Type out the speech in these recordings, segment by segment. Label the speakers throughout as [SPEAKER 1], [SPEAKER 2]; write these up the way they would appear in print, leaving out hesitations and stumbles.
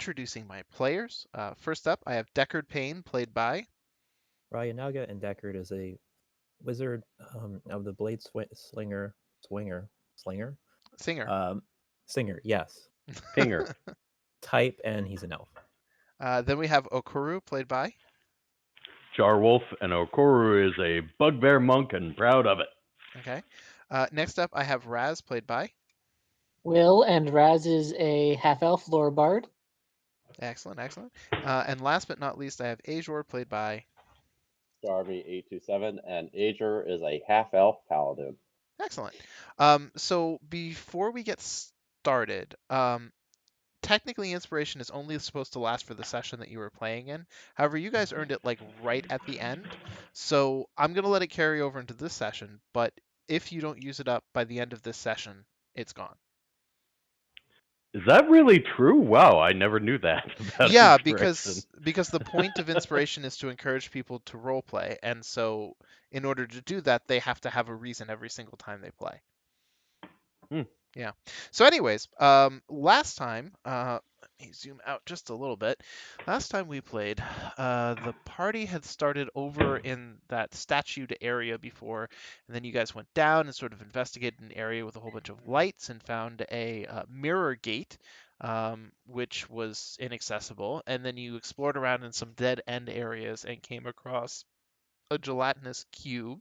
[SPEAKER 1] introducing my players. First up, I have Deckard Payne, played by
[SPEAKER 2] Ryan Naga and Deckard is a wizard of the blade slinger,
[SPEAKER 1] Singer.
[SPEAKER 2] um, singer. Yes,
[SPEAKER 3] Pinger.
[SPEAKER 2] type, and he's an elf.
[SPEAKER 1] Then we have Okuru, played by
[SPEAKER 3] Jarwolf, and Okoru is a bugbear monk and proud of it.
[SPEAKER 1] Okay. Next up, I have Raz, played by
[SPEAKER 4] Will, and Raz is a half-elf lore bard.
[SPEAKER 1] Excellent, excellent. And last but not least, I have Azor, played by
[SPEAKER 5] Darby 827, and Ager is a half-elf paladin.
[SPEAKER 1] Excellent. So before we get started, technically inspiration is only supposed to last for the session that you were playing in. However, you guys earned it like right at the end. So I'm going to let it carry over into this session, but if you don't use it up by the end of this session, it's gone.
[SPEAKER 3] Is that really true? Wow, I never knew that.
[SPEAKER 1] Yeah, because the point of inspiration is to encourage people to role play, and so in order to do that, they have to have a reason every single time they play. Yeah. So anyways, last time, let me zoom out just a little bit. Last time we played, the party had started over in that statued area before, and then you guys went down and sort of investigated an area with a whole bunch of lights and found a mirror gate, which was inaccessible, and then you explored around in some dead end areas and came across a gelatinous cube.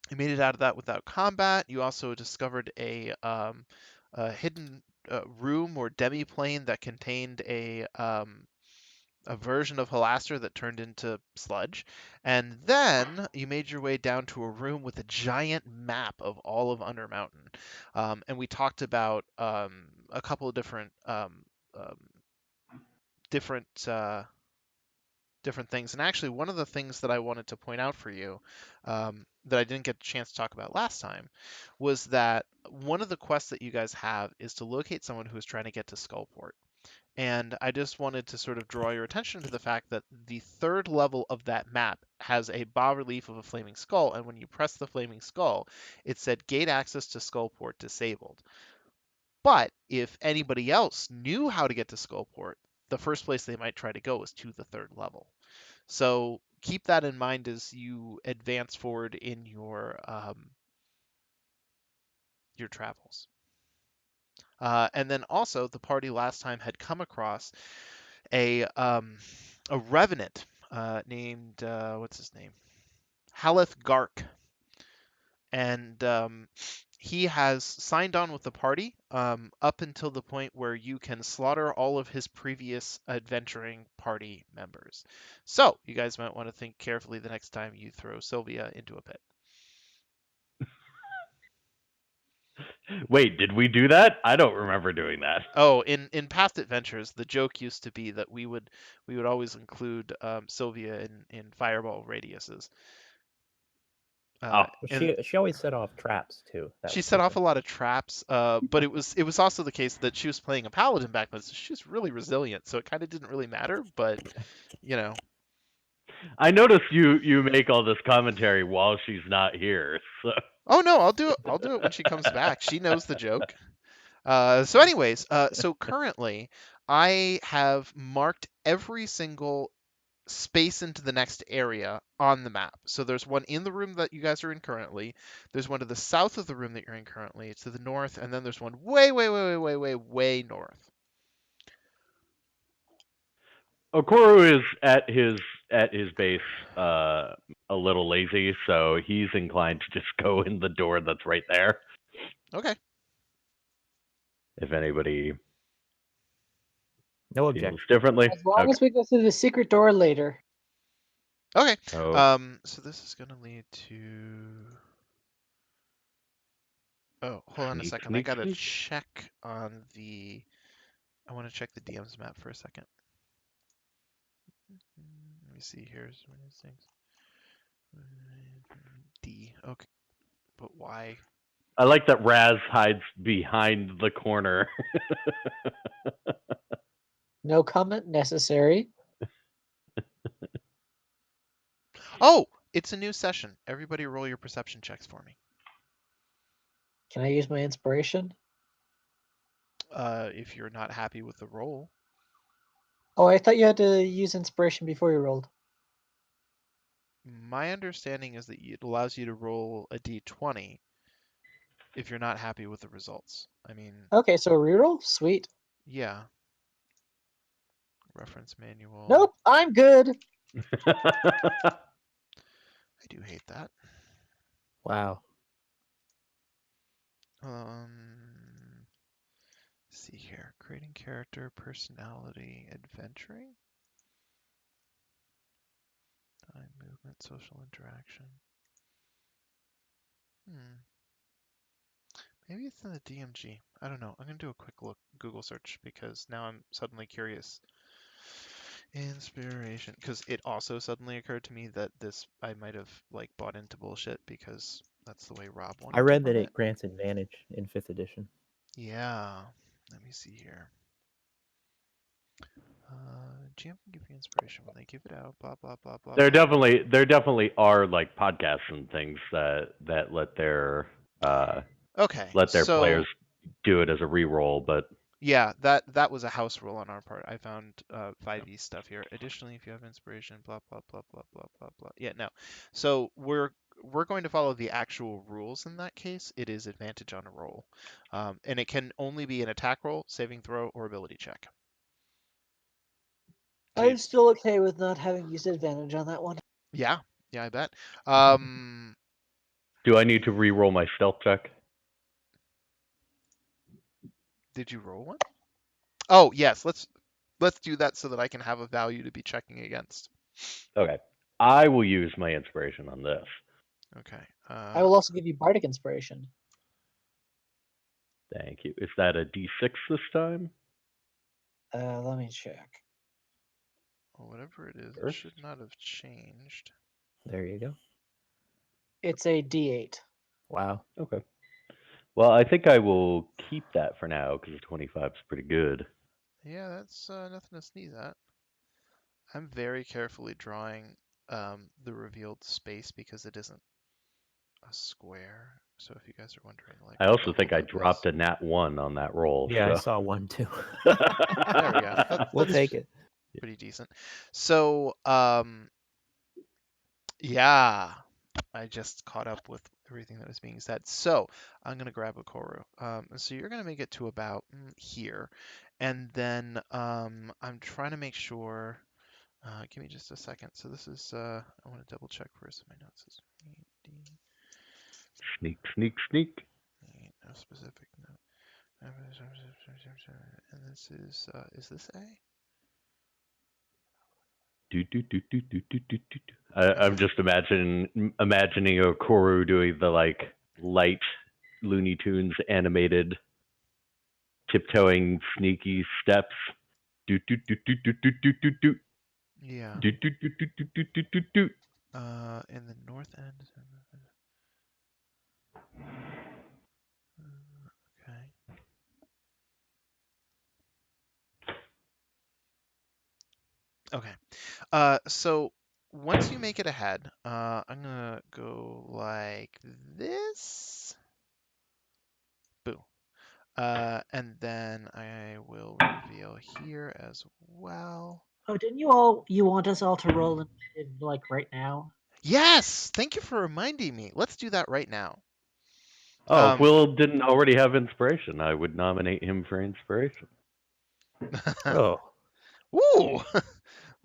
[SPEAKER 1] You made it out of that without combat. You also discovered a hidden room or demi-plane that contained a version of Halaster that turned into sludge. And then you made your way down to a room with a giant map of all of Undermountain. And we talked about a couple of different different different things. And actually, one of the things that I wanted to point out for you that I didn't get a chance to talk about last time was that one of the quests that you guys have is to locate someone who is trying to get to Skullport. And I just wanted to sort of draw your attention to the fact that the third level of that map has a bas relief of a flaming skull. And when you press the flaming skull, it said gate access to Skullport disabled. But if anybody else knew how to get to Skullport, the first place they might try to go is to the third level. So keep that in mind as you advance forward in your travels. And then also, the party last time had come across a revenant named what's his name, Haleth Gark, and he has signed on with the party up until the point where you can slaughter all of his previous adventuring party members. So you guys might want to think carefully the next time you throw Sylvia into a pit.
[SPEAKER 3] Wait, did we do that? I don't remember doing that.
[SPEAKER 1] Oh, in past adventures, the joke used to be that we would always include Sylvia in fireball radiuses.
[SPEAKER 2] She always set off traps too.
[SPEAKER 1] She set off a lot of traps, but it was also the case that she was playing a paladin back then, so she was really resilient. So it kind of didn't really matter, but you know.
[SPEAKER 3] I noticed you make all this commentary while she's not here. So.
[SPEAKER 1] Oh no, I'll do it. I'll do it when she comes back. She knows the joke. So anyways, so currently I have marked every single space into the next area on the map. So there's one in the room that you guys are in currently. There's one to the south of the room that you're in currently. It's to the north, and then there's one way north.
[SPEAKER 3] Okoro is at his base a little lazy, so he's inclined to just go in the door that's right there.
[SPEAKER 1] Okay.
[SPEAKER 3] If anybody
[SPEAKER 2] no
[SPEAKER 3] feels differently.
[SPEAKER 4] As long as we go through the secret door later.
[SPEAKER 1] Okay.
[SPEAKER 3] Oh.
[SPEAKER 1] So this is gonna lead to. Oh, hold on a second. I gotta check on the. I want to check the DM's map for a second. Let me see here. One of these things. D. Okay. But why?
[SPEAKER 3] I like that Raz hides behind the corner.
[SPEAKER 4] No comment necessary.
[SPEAKER 1] Oh, it's a new session. Everybody roll your perception checks for me.
[SPEAKER 4] Can I use my inspiration?
[SPEAKER 1] if you're not happy with the roll.
[SPEAKER 4] Oh, I thought you had to use inspiration before you rolled.
[SPEAKER 1] My understanding is that it allows you to roll a d20 if you're not happy with the results. I mean,
[SPEAKER 4] Okay, so a reroll? Sweet.
[SPEAKER 1] yeah. Reference manual.
[SPEAKER 4] Nope, I'm good.
[SPEAKER 1] I do hate that.
[SPEAKER 2] Wow.
[SPEAKER 1] See here. Creating character, personality, adventuring? Time, movement, social interaction. Maybe it's in the DMG. I don't know. I'm going to do a quick look Google search because now I'm suddenly curious. Inspiration, because it also suddenly occurred to me that I might have like bought into bullshit because that's the way Rob wanted
[SPEAKER 2] I
[SPEAKER 1] to
[SPEAKER 2] read that
[SPEAKER 1] run
[SPEAKER 2] it grants advantage in 5th edition.
[SPEAKER 1] Yeah. Let me see here. GM can give you inspiration when they give it out. Blah blah blah blah
[SPEAKER 3] there
[SPEAKER 1] blah.
[SPEAKER 3] definitely are like podcasts and things that let their
[SPEAKER 1] Okay,
[SPEAKER 3] players
[SPEAKER 1] so
[SPEAKER 3] do it as a reroll, but
[SPEAKER 1] yeah, that was a house rule on our part. I found 5e stuff here. Additionally, if you have inspiration, blah blah blah blah blah blah blah. Yeah, no. So we're going to follow the actual rules in that case. It is advantage on a roll, and it can only be an attack roll, saving throw, or ability check. So
[SPEAKER 4] I'm still okay with not having used advantage on that one.
[SPEAKER 1] yeah, I bet. Um,
[SPEAKER 3] do I need to re-roll my stealth check?
[SPEAKER 1] did you roll one? Oh yes, let's do that so that I can have a value to be checking against.
[SPEAKER 3] Okay. I will use my inspiration on this.
[SPEAKER 1] Okay.
[SPEAKER 4] I will also give you bardic inspiration.
[SPEAKER 3] Thank you. Is that a D6 this time?
[SPEAKER 4] Let me check.
[SPEAKER 1] Well, whatever it is, it
[SPEAKER 3] First?
[SPEAKER 1] should not have changed.
[SPEAKER 2] There you go.
[SPEAKER 4] It's a D8.
[SPEAKER 2] Wow.
[SPEAKER 3] Okay. Well, I think I will keep that for now because 25 is pretty good.
[SPEAKER 1] Yeah, that's nothing to sneeze at. I'm very carefully drawing the revealed space because it isn't a square. So if you guys are wondering, like,
[SPEAKER 3] I
[SPEAKER 1] what
[SPEAKER 3] also
[SPEAKER 1] the
[SPEAKER 3] think
[SPEAKER 1] hell
[SPEAKER 3] I
[SPEAKER 1] that
[SPEAKER 3] dropped
[SPEAKER 1] is,
[SPEAKER 3] a nat 1 on that roll.
[SPEAKER 2] Yeah, I
[SPEAKER 3] So.
[SPEAKER 2] saw one too.
[SPEAKER 1] there we go.
[SPEAKER 2] We'll
[SPEAKER 1] That's
[SPEAKER 2] take it.
[SPEAKER 1] pretty decent. So yeah, I just caught up with everything that was being said. So I'm gonna grab a Koru. So you're gonna make it to about here, and then I'm trying to make sure. Give me just a second. So this is I want to double check first my notes.
[SPEAKER 3] Sneak, sneak, sneak.
[SPEAKER 1] No specific note. And this is this A?
[SPEAKER 3] Do, do, do, do, do, do, do, do. I'm
[SPEAKER 1] Okay.
[SPEAKER 3] just imagining a Koru doing the like light Looney Tunes animated tiptoeing sneaky steps. Do do do do do do do do do
[SPEAKER 1] Yeah.
[SPEAKER 3] do do do do do do do do do.
[SPEAKER 1] In the north end. Okay. Okay. So once you make it ahead, I'm gonna go like this. Boo. And then I will reveal here as well.
[SPEAKER 4] Oh, didn't you want us all to roll initiative like right now?
[SPEAKER 1] Yes! Thank you for reminding me. Let's do that right now.
[SPEAKER 3] Oh, if Will didn't already have inspiration, I would nominate him for inspiration.
[SPEAKER 2] Oh,
[SPEAKER 1] Ooh.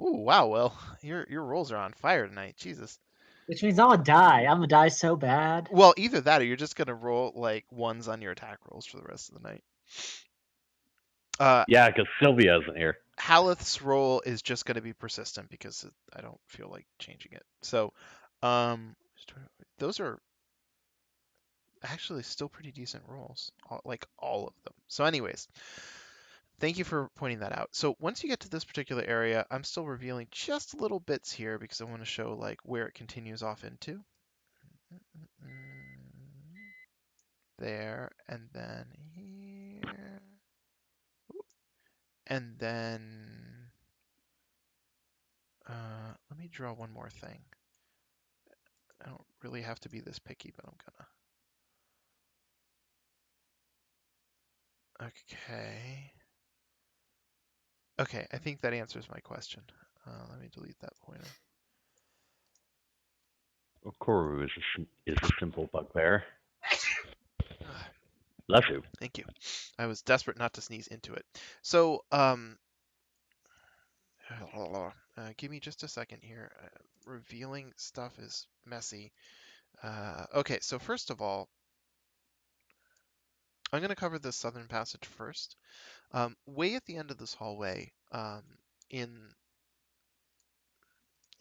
[SPEAKER 1] Ooh, wow, Will. Your rolls are on fire tonight. Jesus.
[SPEAKER 4] Which means I'm gonna die. I'm gonna die so bad.
[SPEAKER 1] Well, either that or you're just gonna roll like ones on your attack rolls for the rest of the night.
[SPEAKER 3] Yeah, because Sylvia isn't here.
[SPEAKER 1] Haleth's roll is just going to be persistent because I don't feel like changing it. So, um, those are actually still pretty decent rolls, like all of them. So, anyways, thank you for pointing that out. So, once you get to this particular area, I'm still revealing just little bits here because I want to show like where it continues off into. There, and then here, and then let me draw one more thing. I don't really have to be this picky, but I'm gonna. Okay. Okay, I think that answers my question. Let me delete that pointer.
[SPEAKER 3] Okoru is a simple bugbear.
[SPEAKER 1] Ah,
[SPEAKER 3] Bless you.
[SPEAKER 1] thank you. I was desperate not to sneeze into it. So, give me just a second here. Revealing stuff is messy. Okay, so first of all, I'm going to cover the southern passage first. Way at the end of this hallway, in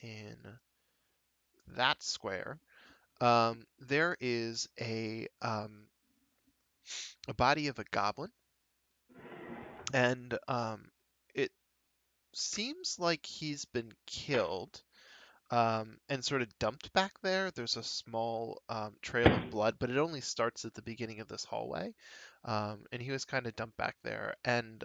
[SPEAKER 1] in that square, there is a body of a goblin, and it seems like he's been killed and sort of dumped back there. There's a small trail of blood, but it only starts at the beginning of this hallway. And he was kind of dumped back there. And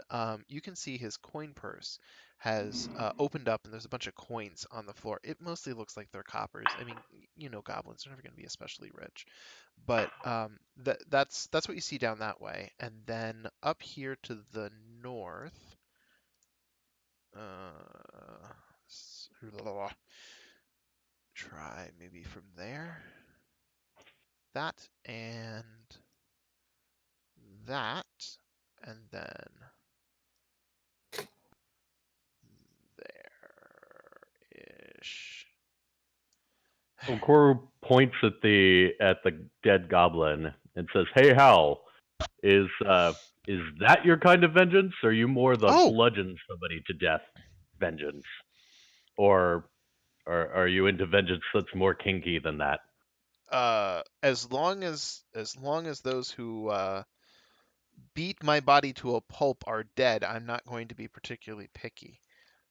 [SPEAKER 1] you can see his coin purse has opened up, and there's a bunch of coins on the floor. It mostly looks like they're coppers. I mean, you know, goblins are never going to be especially rich, but that's what you see down that way. And then up here to the north. Try maybe from there. That and that, and then there-ish.
[SPEAKER 3] Okoru points at the dead goblin and says, "Hey, Hal, is that your kind of vengeance? Or are you more the
[SPEAKER 1] Oh,
[SPEAKER 3] bludgeon somebody to death vengeance, or are you into vengeance that's more kinky than that?"
[SPEAKER 1] as long as those who beat my body to a pulp are dead, I'm not going to be particularly picky.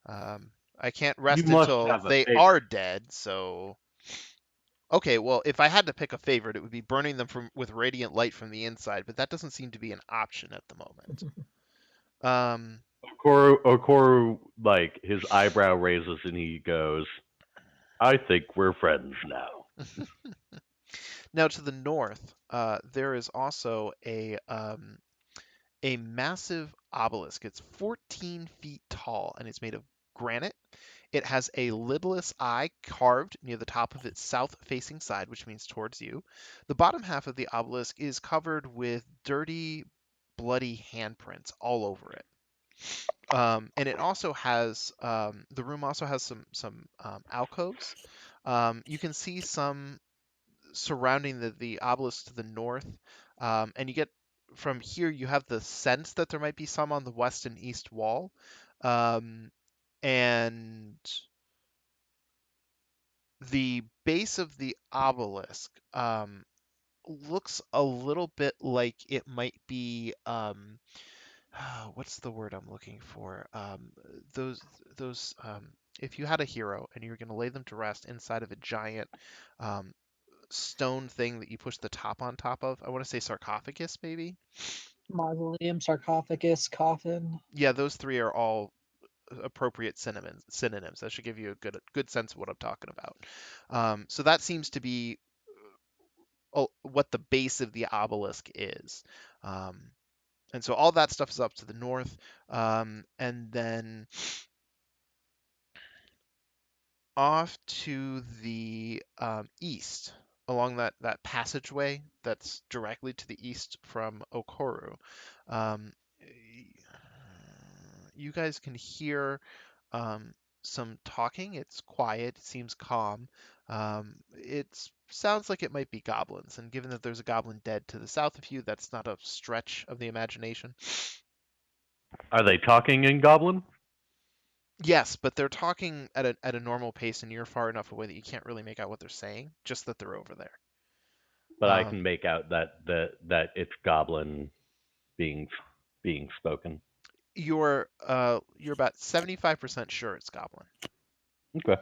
[SPEAKER 1] I can't
[SPEAKER 3] You
[SPEAKER 1] rest
[SPEAKER 3] must
[SPEAKER 1] until
[SPEAKER 3] have a
[SPEAKER 1] they are
[SPEAKER 3] favorite.
[SPEAKER 1] dead, so okay, well, if I had to pick a favorite, it would be burning them from with radiant light from the inside, but that doesn't seem to be an option at the moment. Um,
[SPEAKER 3] Okoru, like his eyebrow raises and he goes, "I think we're friends now."
[SPEAKER 1] Now to the north, there is also a massive obelisk. It's 14 feet tall and it's made of granite. It has a lidless eye carved near the top of its south-facing side, which means towards you. The bottom half of the obelisk is covered with dirty, bloody handprints all over it. And it also has the room also has some alcoves. You can see some surrounding the obelisk to the north, and you get from here you have the sense that there might be some on the west and east wall, and the base of the obelisk looks a little bit like it might be what's the word I'm looking for? Those those if you had a hero and you were going to lay them to rest inside of a giant um, stone thing that you push the top on top of. I want to say sarcophagus, maybe.
[SPEAKER 4] Mausoleum, sarcophagus, coffin.
[SPEAKER 1] Yeah, those three are all appropriate synonyms. That should give you a good sense of what I'm talking about. So that seems to be what the base of the obelisk is. Um, and so all that stuff is up to the north. And then off to the east, along that passageway that's directly to the east from Okoru. Um, you guys can hear some talking. It's quiet. It seems calm. It sounds like it might be goblins, and given that there's a goblin dead to the south of you, that's not a stretch of the imagination.
[SPEAKER 3] Are they talking in Goblin?
[SPEAKER 1] Yes, but they're talking at a normal pace, and you're far enough away that you can't really make out what they're saying. Just that they're over there.
[SPEAKER 3] But I can
[SPEAKER 1] Um,
[SPEAKER 3] make out that it's Goblin being spoken.
[SPEAKER 1] you're about 75% sure it's goblin.
[SPEAKER 3] Okay.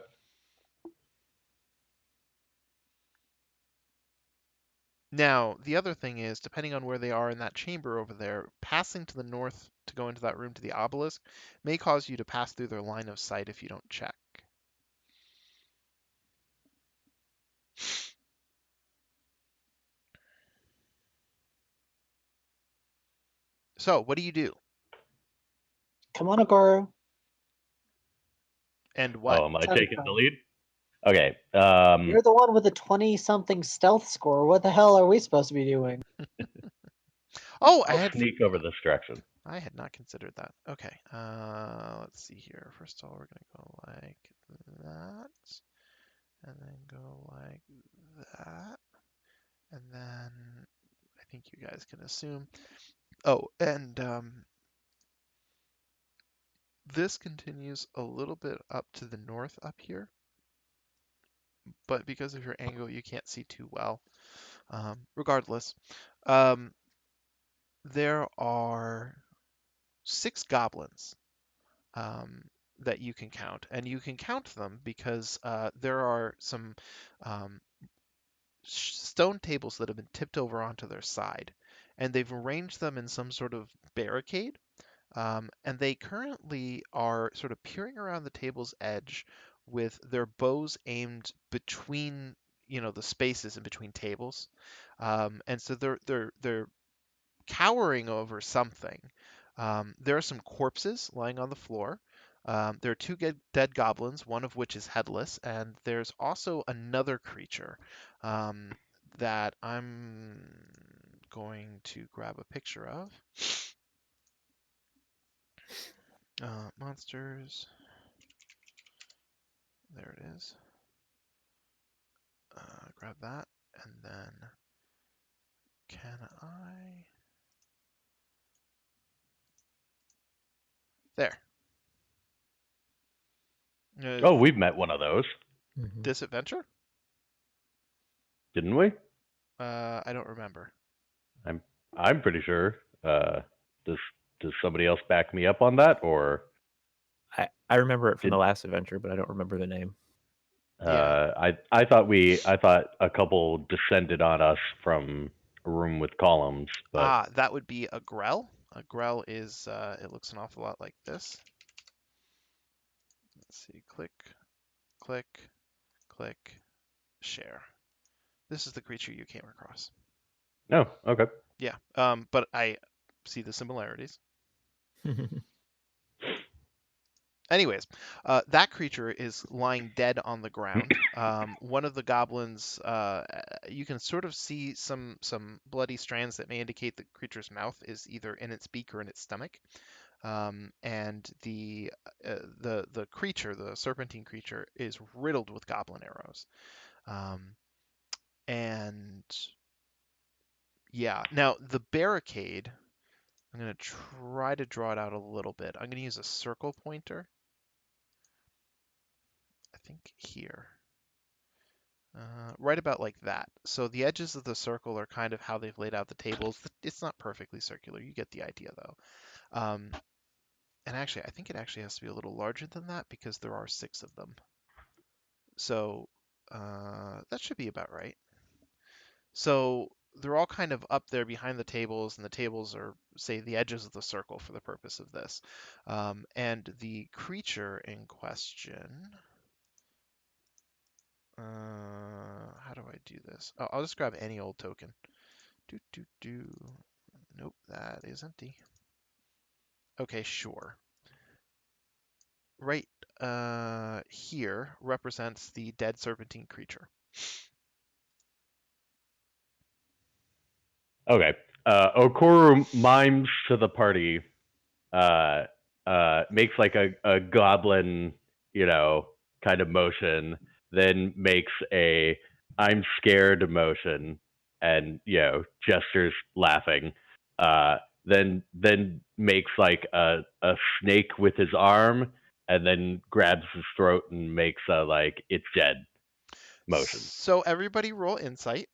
[SPEAKER 1] Now, the other thing is, depending on where they are in that chamber over there, passing to the north to go into that room to the obelisk may cause you to pass through their line of sight if you don't check. So, what do you do?
[SPEAKER 4] Come on, Okoru.
[SPEAKER 1] And what?
[SPEAKER 3] Oh, am I
[SPEAKER 4] Sounded
[SPEAKER 3] taking the
[SPEAKER 4] fun.
[SPEAKER 3] lead? Okay.
[SPEAKER 4] You're the one with the 20-something stealth score. What the hell are we supposed to be doing?
[SPEAKER 1] Oh,
[SPEAKER 3] I'll sneak over this direction.
[SPEAKER 1] I had not considered that. Okay. Let's see here. First of all, we're gonna go like that, and then go like that, and then I think you guys can assume. Oh, and this continues a little bit up to the north up here, but because of your angle, you can't see too well. Regardless, um, there are 6 goblins um, that you can count, and you can count them because there are some um, stone tables that have been tipped over onto their side, and they've arranged them in some sort of barricade. And they currently are sort of peering around the table's edge with their bows aimed between, the spaces in between tables. And so they're cowering over something. There are some corpses lying on the floor. There are 2 dead goblins, one of which is headless, and there's also another creature um, that I'm going to grab a picture of. Monsters. There it is. Grab that, and then can I? There.
[SPEAKER 3] Oh, we've met one of those,
[SPEAKER 2] Mhm.
[SPEAKER 1] This adventure?
[SPEAKER 3] didn't we?
[SPEAKER 1] I don't remember.
[SPEAKER 3] I'm pretty sure. Does does somebody else back me up on that, or
[SPEAKER 2] I remember it from
[SPEAKER 3] did
[SPEAKER 2] the last adventure, but I don't remember the name.
[SPEAKER 1] Yeah.
[SPEAKER 3] I thought a couple descended on us from a room with columns, but
[SPEAKER 1] That would be a grell. A grell is, it looks an awful lot like this. Let's see, click, click, click, share. This is the creature you came across.
[SPEAKER 3] no, okay.
[SPEAKER 1] Yeah, but I see the similarities. Anyways, that creature is lying dead on the ground. One of the goblins, you can sort of see some bloody strands that may indicate the creature's mouth is either in its beak or in its stomach. And the creature, the serpentine creature, is riddled with goblin arrows. Um, and yeah, now the barricade, I'm gonna try to draw it out a little bit. I'm gonna use a circle pointer. I think here. Right about like that. So the edges of the circle are kind of how they've laid out the tables. It's not perfectly circular. You get the idea though. Um, and actually, I think it actually has to be a little larger than that because there are 6 of them. So that should be about right. So they're all kind of up there behind the tables, and the tables are, say, the edges of the circle for the purpose of this. And the creature in question. How do I do this? Oh, I'll just grab any old token. Do do do. Nope, that is empty. Okay, sure. Right here represents the dead serpentine creature.
[SPEAKER 3] Okay. Okoru mimes to the party, uh, makes like a goblin, kind of motion, then makes a I'm scared motion, and gestures laughing. Uh, then makes like a snake with his arm, and then grabs his throat and makes a like it's dead motion.
[SPEAKER 1] So everybody roll insight.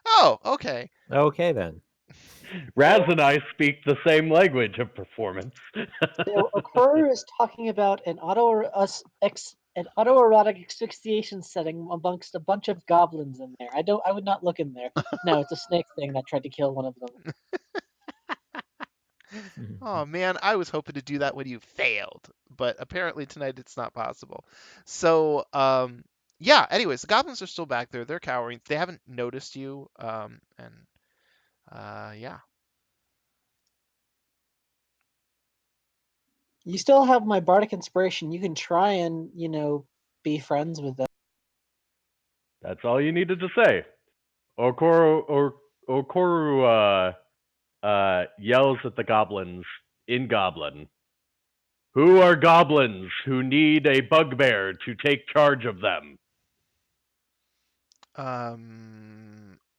[SPEAKER 1] Oh, okay.
[SPEAKER 2] Okay then.
[SPEAKER 3] Raz and I speak the same language of performance.
[SPEAKER 4] So Okoru is talking about an autoerotic asphyxiation setting amongst a bunch of goblins in there. I would not look in there. No, it's a snake thing that tried to kill one of them.
[SPEAKER 1] Oh man, I was hoping to do that when you failed, but apparently tonight it's not possible. So, yeah. Anyways, the goblins are still back there. They're cowering. They haven't noticed you. Yeah.
[SPEAKER 4] You still have my bardic inspiration. You can try and be friends with them.
[SPEAKER 3] That's all you needed to say. Okoru yells at the goblins in Goblin. Who are goblins who need a bugbear to take charge of them?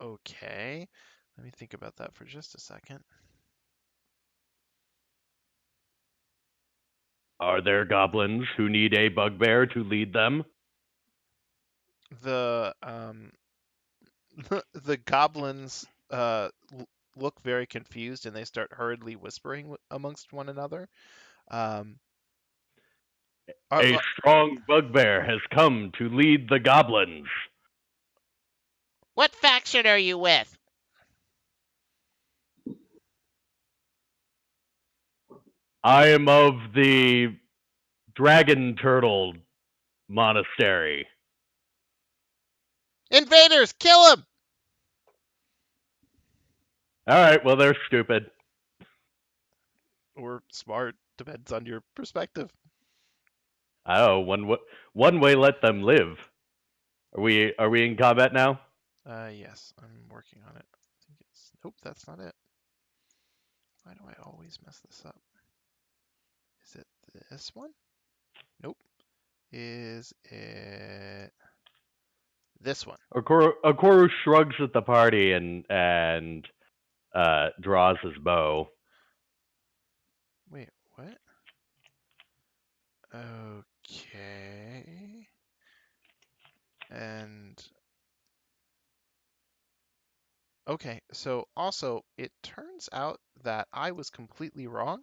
[SPEAKER 1] Okay. Let me think about that for just a second.
[SPEAKER 3] Are there goblins who need a bugbear to lead them?
[SPEAKER 1] The the goblins look very confused and they start hurriedly whispering amongst one another. Um,
[SPEAKER 3] A
[SPEAKER 1] are,
[SPEAKER 3] strong bugbear has come to lead the goblins.
[SPEAKER 1] what faction are you with?
[SPEAKER 3] I am of the Dragon Turtle Monastery.
[SPEAKER 1] Invaders, kill him!
[SPEAKER 3] All right, well, they're stupid.
[SPEAKER 1] Or smart, depends on your perspective.
[SPEAKER 3] Oh, one way let them live. Are we in combat now?
[SPEAKER 1] Yes, I'm working on it. I think it's nope, that's not it. Why do I always mess this up? Is it this one? Nope. Is it this one?
[SPEAKER 3] Okoru shrugs at the party and draws his bow.
[SPEAKER 1] Wait, what? Okay. And okay, so also it turns out that I was completely wrong.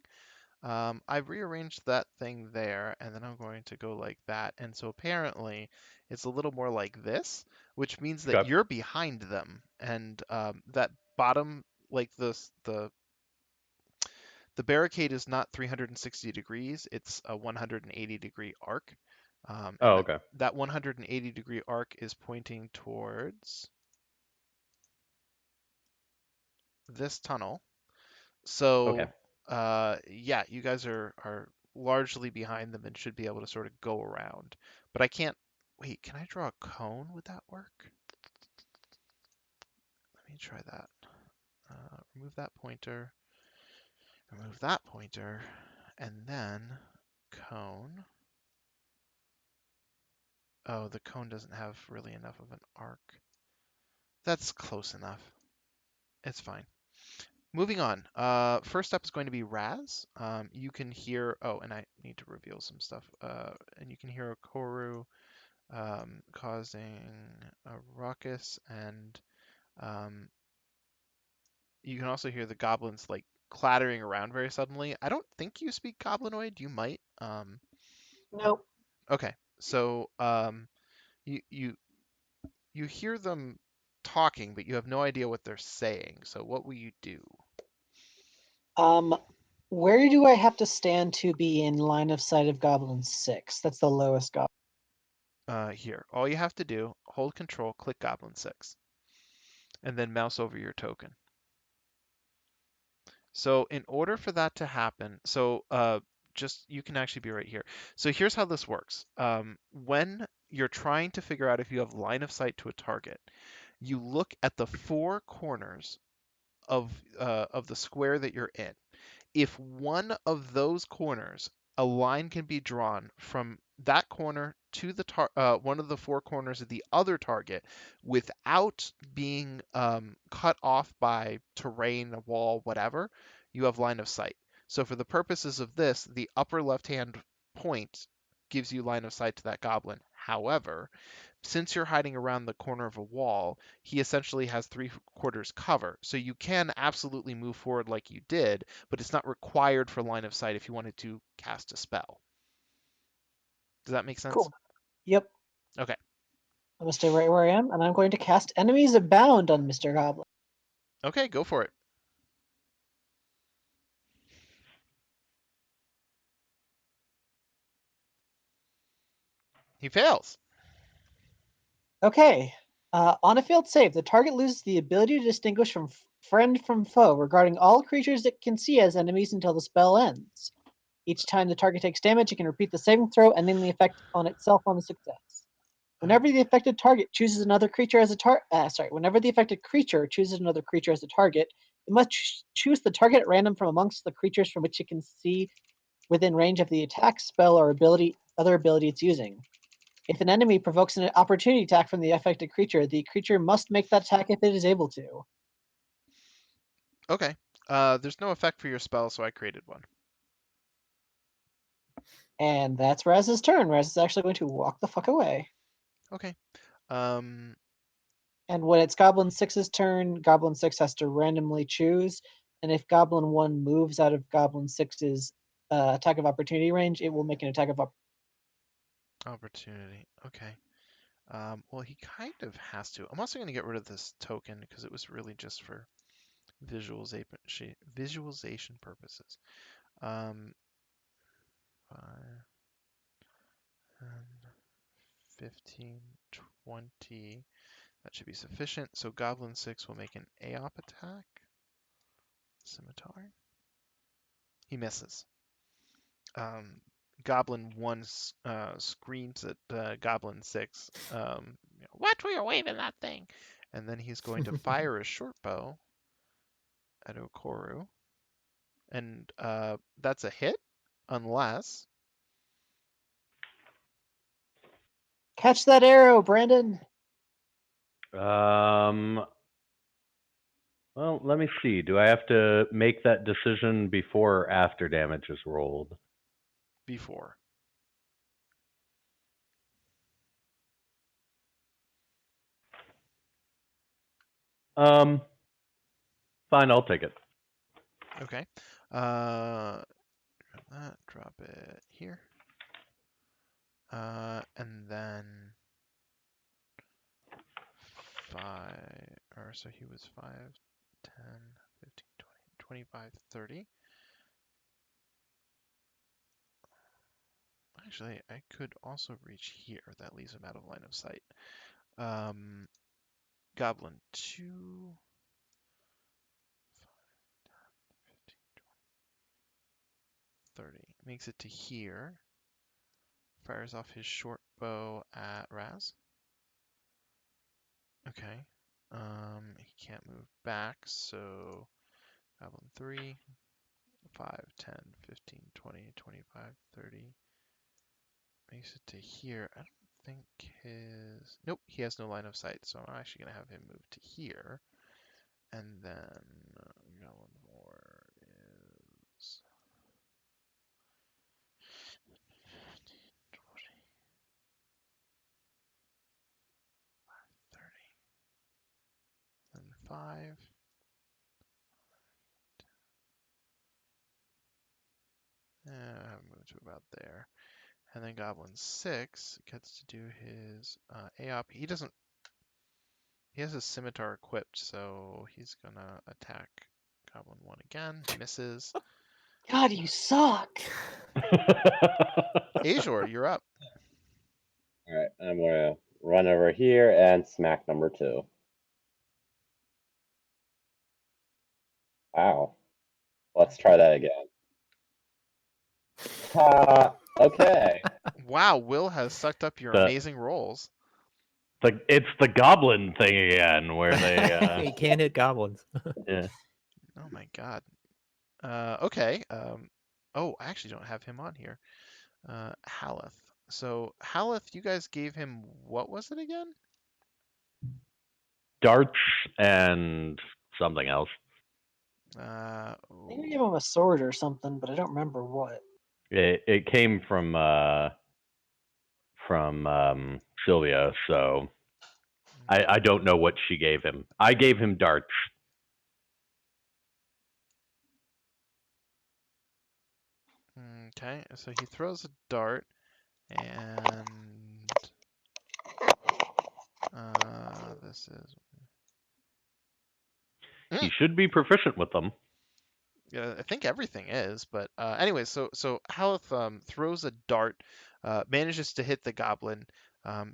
[SPEAKER 1] I rearranged that thing there, and then I'm going to go like that. And so apparently it's a little more like this, which means that
[SPEAKER 3] Okay.
[SPEAKER 1] you're behind them. And that bottom, like the barricade is not 360 degrees, it's a 180-degree arc.
[SPEAKER 3] Oh,
[SPEAKER 1] And
[SPEAKER 3] okay.
[SPEAKER 1] that 180-degree arc is pointing towards this tunnel.
[SPEAKER 3] Okay.
[SPEAKER 1] So, yeah, you guys are largely behind them and should be able to sort of go around. But I can't. Wait, can I draw a cone? Would that work? Let me try that. Remove that pointer. Remove that pointer, and then cone. Oh, the cone doesn't have really enough of an arc. That's close enough. It's fine. Moving on. First up is going to be Raz. You can hear. Oh, and I need to reveal some stuff. And you can hear a Koru causing a ruckus, and um, you can also hear the goblins like clattering around very suddenly. I don't think you speak Goblinoid. You might.
[SPEAKER 4] Nope.
[SPEAKER 1] Okay. So you you you hear them talking, but you have no idea what they're saying. So what will you do?
[SPEAKER 4] Um, where do I have to stand to be in line of sight of Goblin 6? That's the lowest goblin.
[SPEAKER 1] Here, all you have to do, hold control, click Goblin 6, and then mouse over your token. So in order for that to happen, just you can actually be right here. So here's how this works. When you're trying to figure out if you have line of sight to a target, you look at the four corners of the square that you're in. If one of those corners, a line can be drawn from that corner to the one of the four corners of the other target without being cut off by terrain, a wall, whatever, you have line of sight. So for the purposes of this, the upper left-hand point gives you line of sight to that goblin. However, since you're hiding around the corner of a wall, he essentially has three-quarters cover. So you can absolutely move forward like you did, but it's not required for line of sight if you wanted to cast a spell. Does that make sense?
[SPEAKER 4] Cool. Yep.
[SPEAKER 1] Okay.
[SPEAKER 4] I'm gonna stay right where I am, and I'm going to cast Enemies Abound on Mr. Goblin.
[SPEAKER 1] Okay, go for it. He fails.
[SPEAKER 4] Okay. On a failed save, the target loses the ability to distinguish from friend from foe regarding all creatures it can see as enemies until the spell ends. Each time the target takes damage, it can repeat the saving throw, ending the effect on itself on the success. Whenever the affected target chooses another creature as a whenever the affected creature chooses another creature as a target, it must choose the target at random from amongst the creatures from which it can see within range of the attack, spell, or other ability it's using. If an enemy provokes an opportunity attack from the affected creature, the creature must make that attack if it is able to.
[SPEAKER 1] Okay. There's no effect for your spell, so I created one.
[SPEAKER 4] And that's Raz's turn. Raz is actually going to walk the fuck away.
[SPEAKER 1] Okay. Um,
[SPEAKER 4] And when it's Goblin 6's turn, Goblin 6 has to randomly choose. And if Goblin 1 moves out of Goblin 6's attack of opportunity range, it will make an attack of
[SPEAKER 1] opportunity. Okay. Well, he kind of has to. I'm also going to get rid of this token because it was really just for visualization purposes. 5, 10, 15, 20. That should be sufficient. So Goblin 6 will make an AOP attack. Scimitar. He misses. Goblin 1 screams at Goblin 6, "What were you waving that thing?" And then he's going to fire a short bow at Okoru. And that's a hit, unless...
[SPEAKER 4] catch that arrow, Brandon.
[SPEAKER 3] Well, let me see. Do I have to make that decision before or after damage is rolled?
[SPEAKER 1] before.
[SPEAKER 3] Fine, I'll take it.
[SPEAKER 1] Okay. Drop it here. And then 5, so he was 5, 10, 15, 20, 25, 30. Actually, I could also reach here. That leaves him out of line of sight. Goblin 2, 15, 20, 30. Makes it to here. Fires off his short bow at Raz. Okay. He can't move back, so Goblin 3, 5, 10, 15, 20, 25, 30. Makes it to here. I don't think his... Nope, he has no line of sight, so I'm actually going to have him move to here. And then Goblin 4 is 15, 20, 30. Then 5. Move to about there. And then Goblin 6 gets to do his AOP. He has a scimitar equipped, so he's gonna attack Goblin 1 again. Misses.
[SPEAKER 4] God, you suck.
[SPEAKER 1] Azor, you're up.
[SPEAKER 5] All right, I'm gonna run over here and smack number 2. Wow. Let's try that again. Okay.
[SPEAKER 1] Wow, Will has sucked up your
[SPEAKER 3] The-
[SPEAKER 1] amazing rolls.
[SPEAKER 3] It's the goblin thing again, where they
[SPEAKER 2] He can't hit goblins.
[SPEAKER 3] yeah.
[SPEAKER 1] Oh my god. Okay. Oh, I actually don't have him on here. Haleth. So Haleth, you guys gave him, what was it again?
[SPEAKER 3] Darts and something else.
[SPEAKER 4] I think we gave him a sword or something, but I don't remember what.
[SPEAKER 3] It came from Sylvia, so I don't know what she gave him. I gave him darts.
[SPEAKER 1] Okay, so he throws a dart, and this is...
[SPEAKER 3] He should be proficient with them.
[SPEAKER 1] Yeah, I think everything is, but anyway, so Haleth throws a dart, manages to hit the goblin,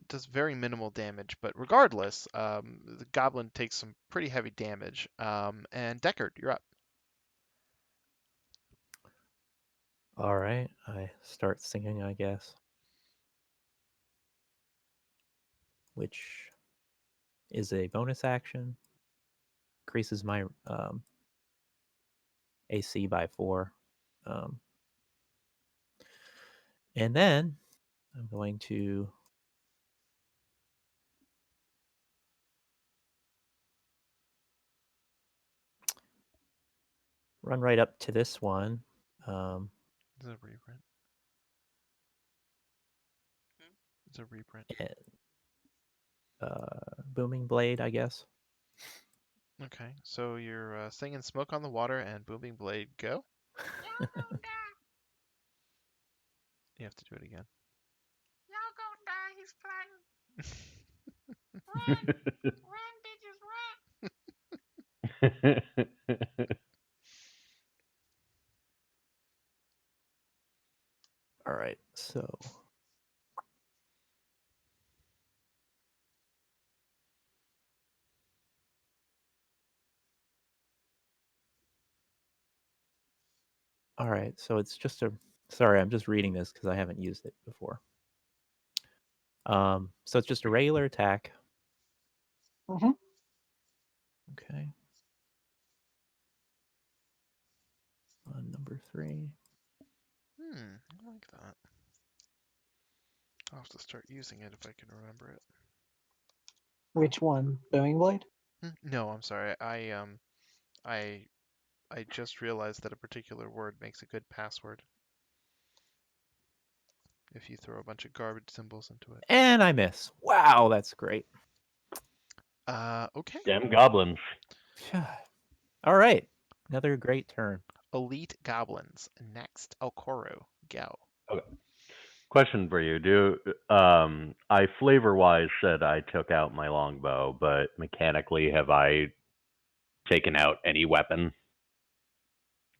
[SPEAKER 1] Does very minimal damage, but regardless, the goblin takes some pretty heavy damage. And Deckard, you're up.
[SPEAKER 2] All right, I start singing, I guess, which is a bonus action. Increases my AC by 4. And then I'm going to run right up to this one.
[SPEAKER 1] Is it a reprint? It's a reprint.
[SPEAKER 2] And, Booming Blade, I guess.
[SPEAKER 1] Okay, so you're singing Smoke on the Water and Booming Blade, go. You have to do it again.
[SPEAKER 6] Y'all gonna die, he's flying. Run, run, bitches, run.
[SPEAKER 2] All right, so all right, so it's just a sorry, I'm just reading this because I haven't used it before. So it's just a regular attack.
[SPEAKER 4] Mhm.
[SPEAKER 2] Okay. On number 3.
[SPEAKER 1] I like that. I'll have to start using it if I can remember it.
[SPEAKER 4] Which one? Booming Blade?
[SPEAKER 1] No, I'm sorry. I just realized that a particular word makes a good password. If you throw a bunch of garbage symbols into it.
[SPEAKER 2] And I miss. Wow, that's great.
[SPEAKER 1] Okay.
[SPEAKER 3] Damn goblins.
[SPEAKER 2] All right. Another great turn.
[SPEAKER 1] Elite goblins. Next, Alcoro, go.
[SPEAKER 3] Okay. Question for you: I flavor wise said I took out my longbow, but mechanically, have I taken out any weapon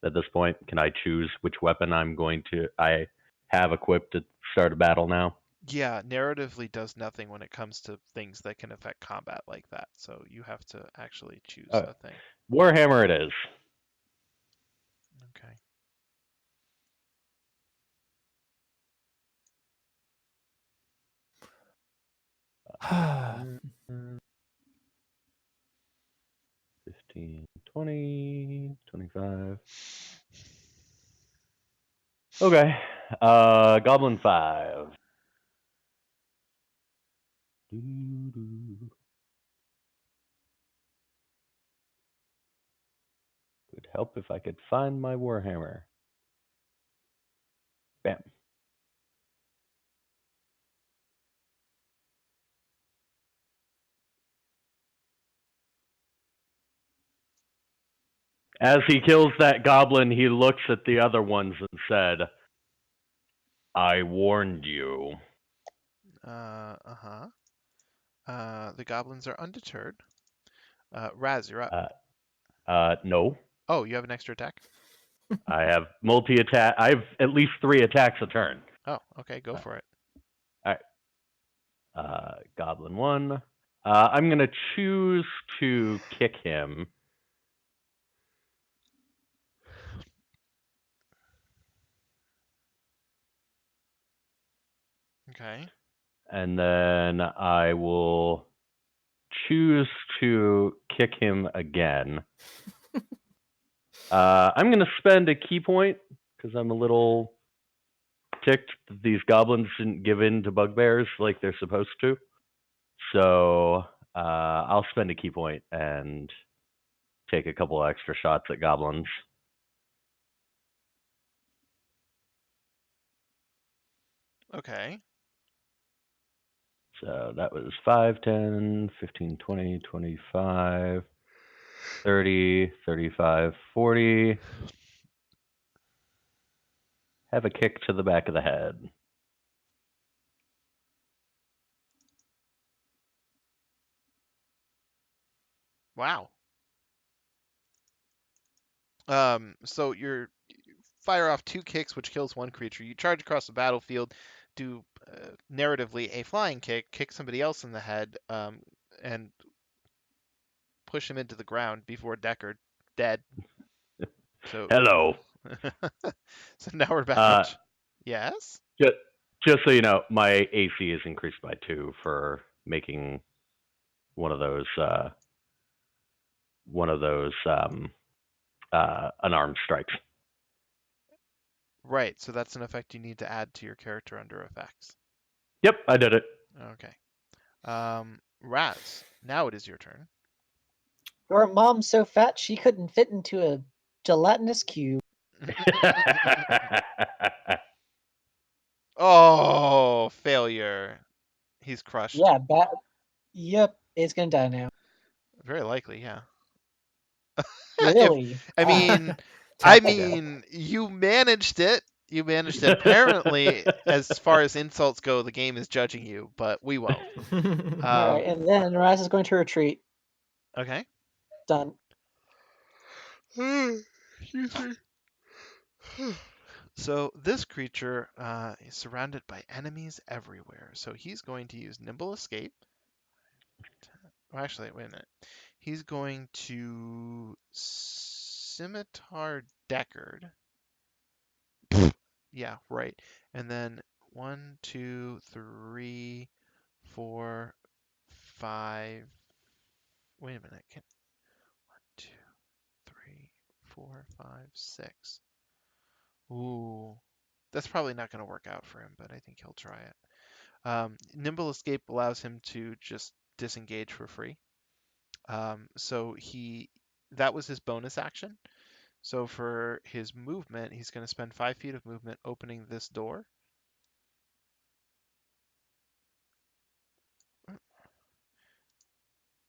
[SPEAKER 3] at this point? Can I choose which weapon I have equipped to start a battle now?
[SPEAKER 1] Yeah, narratively does nothing when it comes to things that can affect combat like that. So you have to actually choose a thing.
[SPEAKER 3] Warhammer it is.
[SPEAKER 1] Okay.
[SPEAKER 3] Mm, 15, 20, 25. Okay. Goblin 5. Doo-doo. Would help if I could find my Warhammer. Bam. As he kills that goblin, he looks at the other ones and said, I warned you.
[SPEAKER 1] The goblins are undeterred. Raz, you're up.
[SPEAKER 3] No.
[SPEAKER 1] Oh, you have an extra attack?
[SPEAKER 3] I have multi-attack. I have at least 3 attacks a turn.
[SPEAKER 1] Oh, okay, go for it.
[SPEAKER 3] All right. Goblin 1. I'm going to choose to kick him.
[SPEAKER 1] Okay.
[SPEAKER 3] And then I will choose to kick him again. I'm going to spend a key point because I'm a little ticked that these goblins didn't give in to bugbears like they're supposed to. So I'll spend a key point and take a couple extra shots at goblins.
[SPEAKER 1] Okay.
[SPEAKER 3] So that was 5, 10, 15, 20, 25, 30, 35, 40. Have a kick to the back of the head.
[SPEAKER 1] Wow. So you fire off 2 kicks, which kills 1 creature. You charge across the battlefield, do narratively a flying kick somebody else in the head, and push him into the ground before Deckard dead. So
[SPEAKER 3] Hello.
[SPEAKER 1] so now we're back
[SPEAKER 3] Uh,
[SPEAKER 1] up. Yes.
[SPEAKER 3] just, just so you know, my AC is increased by 2 for making one of those unarmed strikes.
[SPEAKER 1] Right. So that's an effect you need to add to your character under effects.
[SPEAKER 3] Yep, I did it.
[SPEAKER 1] Okay. Raz, now it is your turn.
[SPEAKER 4] Your mom's so fat she couldn't fit into a gelatinous cube.
[SPEAKER 1] Oh, failure. He's crushed.
[SPEAKER 4] Yeah, Yep, it's gonna die now.
[SPEAKER 1] Very likely, yeah. If
[SPEAKER 4] Really?
[SPEAKER 1] I mean,
[SPEAKER 2] Tap to death.
[SPEAKER 1] you managed it. You managed it. Apparently, as far as insults go, the game is judging you, but we won't.
[SPEAKER 4] All right, and then Raz is going to retreat.
[SPEAKER 1] Okay.
[SPEAKER 4] Done.
[SPEAKER 1] Excuse me. So this creature is surrounded by enemies everywhere. So he's going to use Nimble Escape. Well, actually, wait a minute. He's going to Scimitar Deckard. Yeah, right. And then 1, 2, 3, 4, 5. Wait a minute. 1, 2, 3, 4, 5, 6. Ooh, that's probably not going to work out for him, but I think he'll try it. Nimble Escape allows him to just disengage for free. So that was his bonus action. So for his movement, he's going to spend 5 feet of movement opening this door.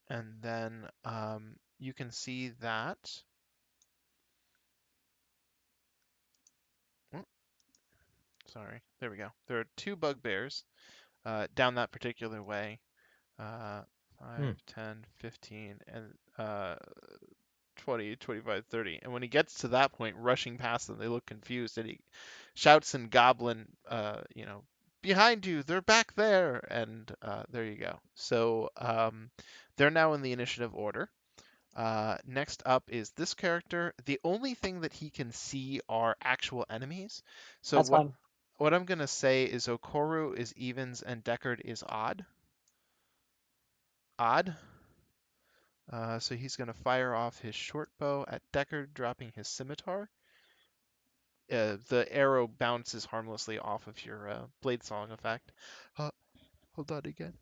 [SPEAKER 1] And then you can see that. Sorry, there we go. There are 2 bugbears down that particular way. 5, 10, 15, and 20, 25, 30. And when he gets to that point, rushing past them, they look confused, and he shouts in Goblin, behind you, they're back there, and there you go. So they're now in the initiative order. Next up is this character. The only thing that he can see are actual enemies. So
[SPEAKER 4] That's fine.
[SPEAKER 1] what I'm gonna say is Okoru is evens and Deckard is odd. Odd. So he's going to fire off his short bow at Deckard, dropping his scimitar. The arrow bounces harmlessly off of your blade song effect. Hold on again.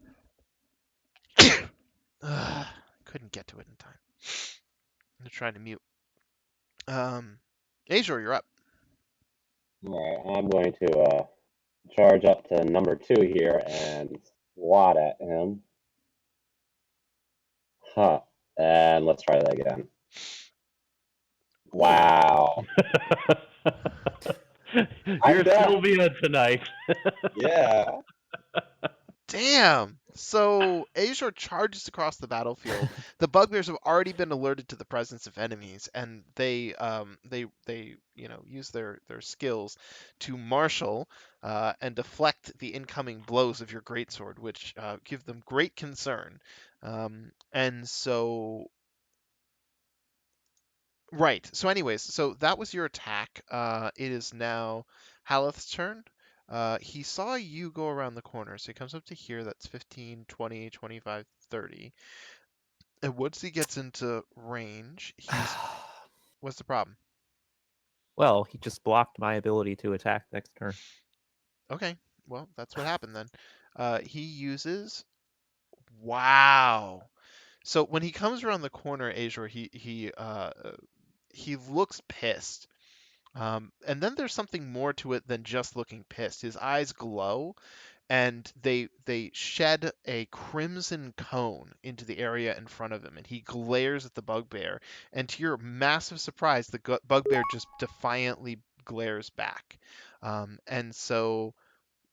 [SPEAKER 1] Couldn't get to it in time. I'm trying to mute. Azure, you're up.
[SPEAKER 5] All right, I'm going to charge up to number 2 here and swat at him. Huh. And let's try that again. Wow.
[SPEAKER 3] You're
[SPEAKER 5] dead.
[SPEAKER 3] Sylvia tonight.
[SPEAKER 5] Yeah.
[SPEAKER 1] Damn. So Azure charges across the battlefield. The bugbears have already been alerted to the presence of enemies, and they use their skills to marshal and deflect the incoming blows of your greatsword, which give them great concern. And so right. So anyways, so that was your attack. It is now Haleth's turn. He saw you go around the corner, so he comes up to here. That's 15, 20, 25, 30. And once he gets into range, what's the problem?
[SPEAKER 2] Well, he just blocked my ability to attack next turn.
[SPEAKER 1] Okay, well, that's what happened then. He uses... Wow. So when he comes around the corner, Azure, he looks pissed. And then there's something more to it than just looking pissed. His eyes glow, and they shed a crimson cone into the area in front of him, and he glares at the bugbear. And to your massive surprise, the bugbear just defiantly glares back. And so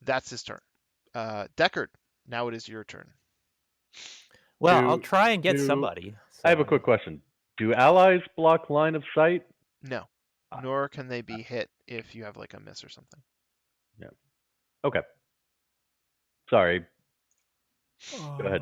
[SPEAKER 1] that's his turn. Deckard, now it is your turn.
[SPEAKER 2] Well,
[SPEAKER 3] Do-
[SPEAKER 2] I'll try and get
[SPEAKER 3] do-
[SPEAKER 2] somebody.
[SPEAKER 3] I have a
[SPEAKER 2] so-
[SPEAKER 3] quick question. Do allies block line of sight?
[SPEAKER 1] No, nor can they be hit if you have like a miss or something.
[SPEAKER 3] Yeah. Okay. Sorry. Go ahead.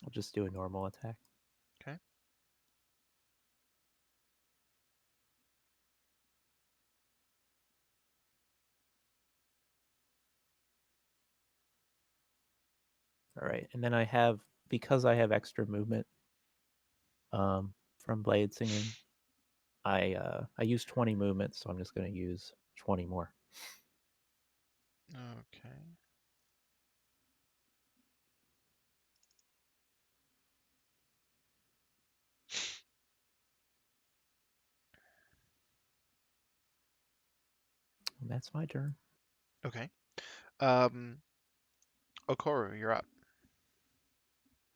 [SPEAKER 2] I'll just do a normal attack.
[SPEAKER 1] Okay.
[SPEAKER 2] All right, and then I have, because I have extra movement from blade singing, I use 20 movement, so I'm just going to use 20 more.
[SPEAKER 1] Okay.
[SPEAKER 2] And that's my turn.
[SPEAKER 1] Okay. Okoru, you're up.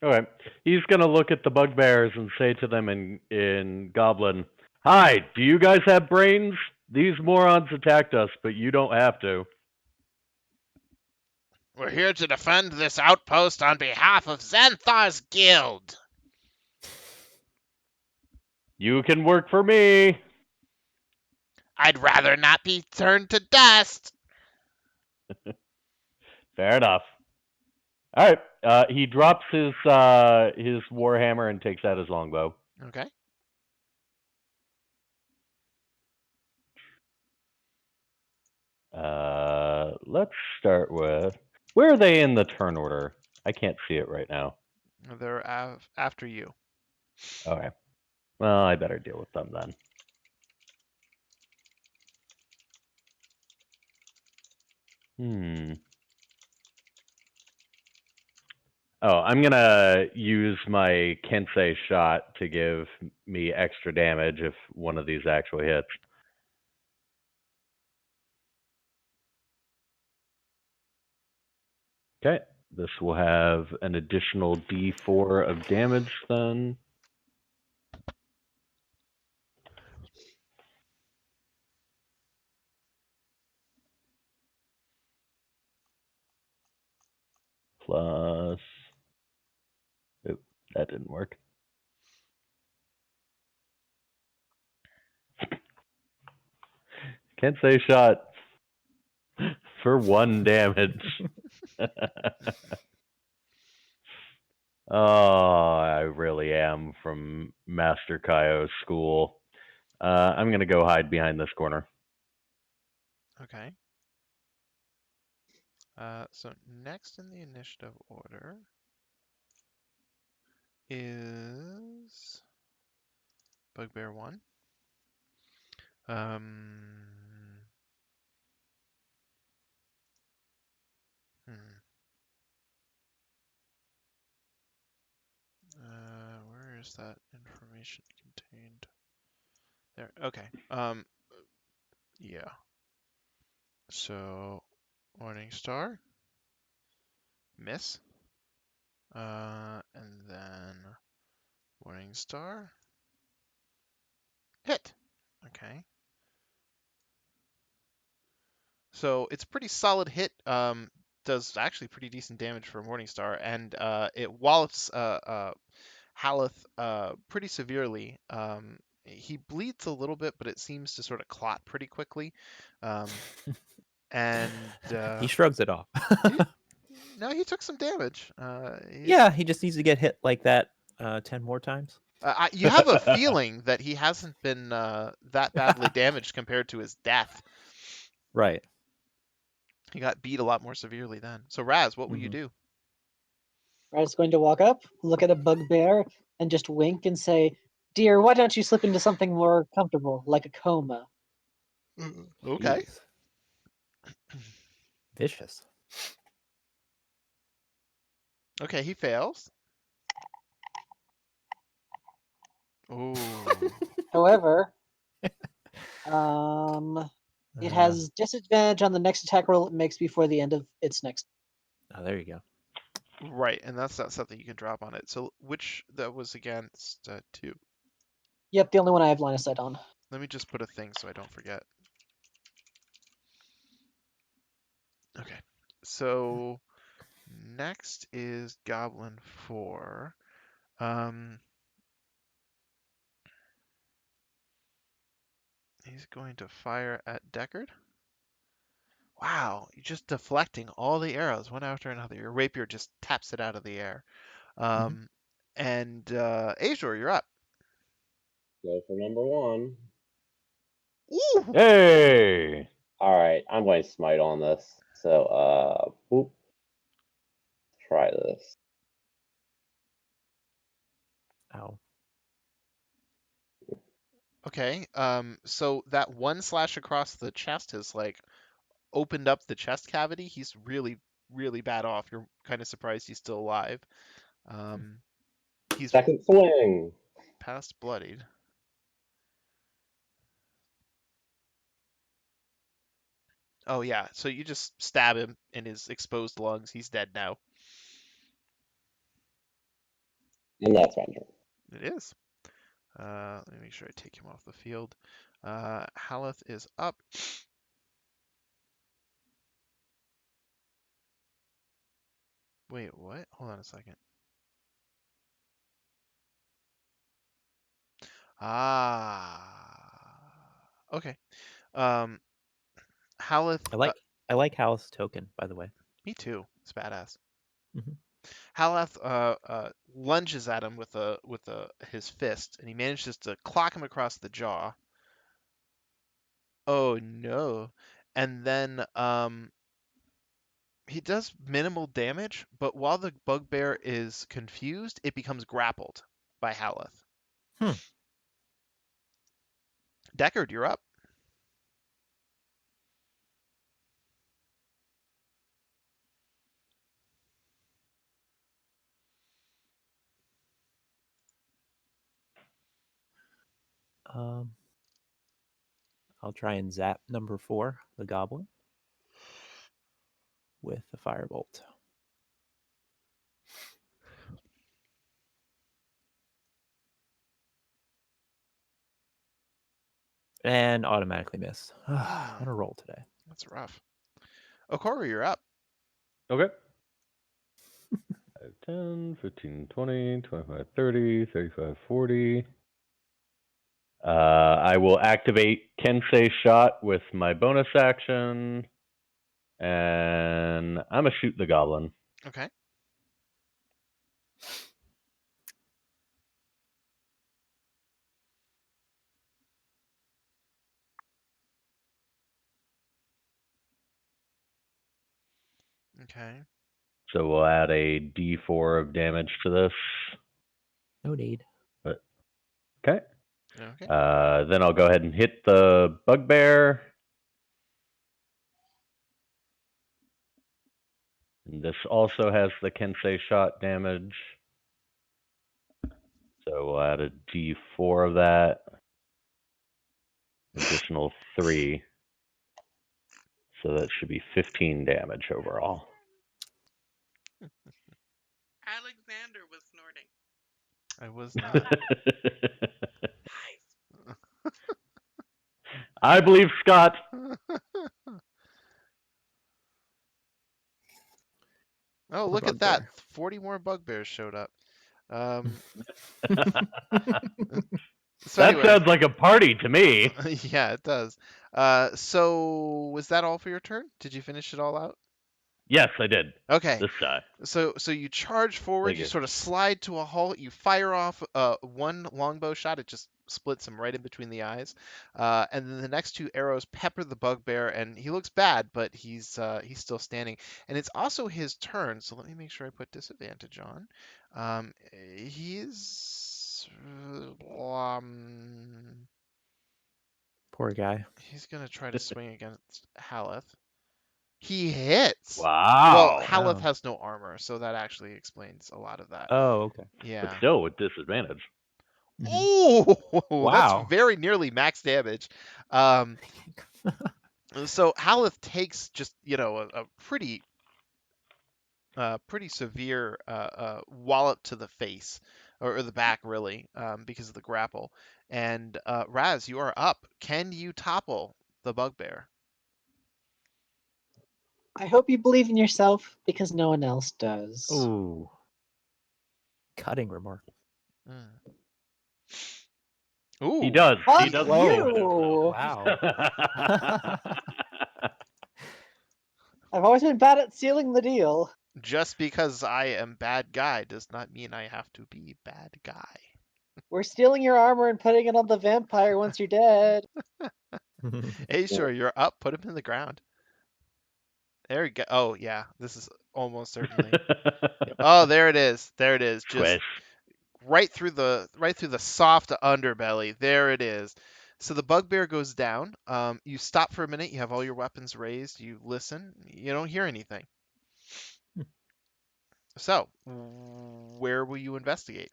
[SPEAKER 3] Okay. He's gonna look at the bugbears and say to them in Goblin, "Hi, do you guys have brains? These morons attacked us, but you don't have to."
[SPEAKER 1] We're here to defend this outpost on behalf of Xanthar's guild.
[SPEAKER 3] You can work for me.
[SPEAKER 1] I'd rather not be turned to dust.
[SPEAKER 3] Fair enough. All right. He drops his warhammer and takes out his longbow.
[SPEAKER 1] Okay.
[SPEAKER 3] Let's start with, where are they in the turn order? I can't see it right now.
[SPEAKER 1] They're after you.
[SPEAKER 3] Okay. Well, I better deal with them then. Oh, I'm gonna use my Kensei shot to give me extra damage if one of these actually hits. Okay, this will have an additional D4 of damage then. Plus, oop, that didn't work. Kensei shot for 1 damage. Oh, I really am from Master Kaio's school. I'm gonna go hide behind this corner.
[SPEAKER 1] Okay. So next in the initiative order is Bugbear 1. Where is that information contained? There. Okay. Yeah. So, Morning Star, miss, and then Morning Star, hit. Okay. So it's a pretty solid hit. Does actually pretty decent damage for Morning Star, and it wallops Haleth pretty severely. He bleeds a little bit, but it seems to sort of clot pretty quickly. And
[SPEAKER 2] He shrugs it off.
[SPEAKER 1] no, he took some damage.
[SPEAKER 2] Yeah, he just needs to get hit like that 10 more times.
[SPEAKER 1] You have a feeling that he hasn't been that badly damaged compared to his death.
[SPEAKER 2] Right.
[SPEAKER 1] He got beat a lot more severely then. So Raz, what will you
[SPEAKER 2] Mhm.
[SPEAKER 1] do?
[SPEAKER 4] Rad's going to walk up, look at a bugbear, and just wink and say, "Dear, why don't you slip into something more comfortable, like a coma?"
[SPEAKER 1] Okay.
[SPEAKER 2] Jeez. Vicious.
[SPEAKER 1] Okay, he fails. Ooh.
[SPEAKER 4] However, it has disadvantage on the next attack roll it makes before the end of its next.
[SPEAKER 2] Oh, there you go.
[SPEAKER 1] Right, and that's not something you can drop on it. So which that was against 2.
[SPEAKER 4] Yep, the only one I have line of sight on.
[SPEAKER 1] Let me just put a thing so I don't forget. Okay. So Next is Goblin 4. Um, he's going to fire at Deckard. Wow, you're just deflecting all the arrows one after another. Your rapier just taps it out of the air.
[SPEAKER 2] Mhm.
[SPEAKER 1] And Azor, you're up.
[SPEAKER 5] Go for number one.
[SPEAKER 1] Ooh!
[SPEAKER 3] Hey!
[SPEAKER 5] All right, I'm going to smite on this. So, boop. Try this.
[SPEAKER 2] Ow.
[SPEAKER 1] Okay. So that one slash across the chest has like opened up the chest cavity. He's really, really bad off. You're kind of surprised he's still alive. Um, he's
[SPEAKER 5] Second swing.
[SPEAKER 1] past bloodied. Oh yeah. So you just stab him in his exposed lungs. He's dead now.
[SPEAKER 5] And that's my turn.
[SPEAKER 1] It is. Let me make sure I take him off the field. Haleth is up. Wait, what? Hold on a second. Ah. Okay. Um, Haleth.
[SPEAKER 2] I like Hal's token, by the way.
[SPEAKER 1] Me too. It's badass.
[SPEAKER 2] Mhm.
[SPEAKER 1] Haleth lunges at him with his fist, and he manages to clock him across the jaw. Oh no! And then he does minimal damage, but while the bugbear is confused, it becomes grappled by Haleth.
[SPEAKER 2] Hmm.
[SPEAKER 1] Deckard, you're up.
[SPEAKER 2] Um, I'll try and zap number 4, the goblin, with the firebolt. And automatically miss. On a roll today.
[SPEAKER 1] That's rough. Okoro, you're up.
[SPEAKER 3] Okay. 5, 10, 15, 20, 25, 30, 35, 40. I will activate Kensei Shot with my bonus action, and I'm going to shoot the goblin.
[SPEAKER 1] Okay. Okay.
[SPEAKER 3] So we'll add a d4 of damage to this.
[SPEAKER 2] No need.
[SPEAKER 3] But, okay.
[SPEAKER 1] Okay.
[SPEAKER 3] Then I'll go ahead and hit the bugbear. And this also has the Kensei Shot damage. So we'll add a d4 of that. Additional 3. So that should be 15 damage overall.
[SPEAKER 6] Alexander was snorting.
[SPEAKER 1] I was not.
[SPEAKER 3] I believe Scott.
[SPEAKER 1] Oh,
[SPEAKER 2] Poor
[SPEAKER 1] look at that.
[SPEAKER 2] bugbear.
[SPEAKER 1] 40 more bugbears showed up. So
[SPEAKER 3] That
[SPEAKER 1] anyways,
[SPEAKER 3] sounds like a party to me.
[SPEAKER 1] yeah, it does. So was that all for your turn? Did you finish it all out?
[SPEAKER 3] Yes, I did.
[SPEAKER 1] Okay.
[SPEAKER 3] This time.
[SPEAKER 1] So you charge forward,
[SPEAKER 3] Thank
[SPEAKER 1] you
[SPEAKER 3] you.
[SPEAKER 1] sort of slide to a halt, you fire off one longbow shot, it just splits him right in between the eyes, and then the next two arrows pepper the bugbear, and he looks bad, but he's still standing, and it's also his turn. So let me make sure I put disadvantage on. He's
[SPEAKER 2] Poor guy.
[SPEAKER 1] he's gonna try to swing against Haleth. He hits. Well,
[SPEAKER 3] Wow.
[SPEAKER 1] Haleth
[SPEAKER 2] Wow.
[SPEAKER 1] has no armor, so that actually explains a lot of that.
[SPEAKER 2] Oh, okay.
[SPEAKER 3] But
[SPEAKER 1] Yeah.
[SPEAKER 3] still with disadvantage.
[SPEAKER 2] Mhm.
[SPEAKER 1] Oh, that's
[SPEAKER 2] Wow.
[SPEAKER 1] very nearly max damage. So Haleth takes just, a pretty severe wallop to the face, or the back really, because of the grapple. And Raz, you are up. Can you topple the bugbear?
[SPEAKER 4] I hope you believe in yourself because no one else does.
[SPEAKER 2] Ooh. Cutting remark.
[SPEAKER 1] Mm.
[SPEAKER 3] He
[SPEAKER 1] Ooh.
[SPEAKER 3] does. He
[SPEAKER 4] Fuck
[SPEAKER 3] does
[SPEAKER 2] Whoa.
[SPEAKER 3] believe in
[SPEAKER 4] you!
[SPEAKER 2] Wow.
[SPEAKER 3] himself.
[SPEAKER 4] I've always been bad at sealing the deal.
[SPEAKER 1] Just because I am bad guy does not mean I have to be bad guy.
[SPEAKER 4] We're stealing your armor and putting it on the vampire once you're dead.
[SPEAKER 1] Hey, sure, you're up. Put him in the ground. There we go. Oh, yeah. This is almost certainly. Oh, there it is. There it is. Just
[SPEAKER 3] Squish.
[SPEAKER 1] right through the soft underbelly. There it is. So the bugbear goes down. You stop for a minute. You have all your weapons raised. You listen. You don't hear anything. So, where will you investigate?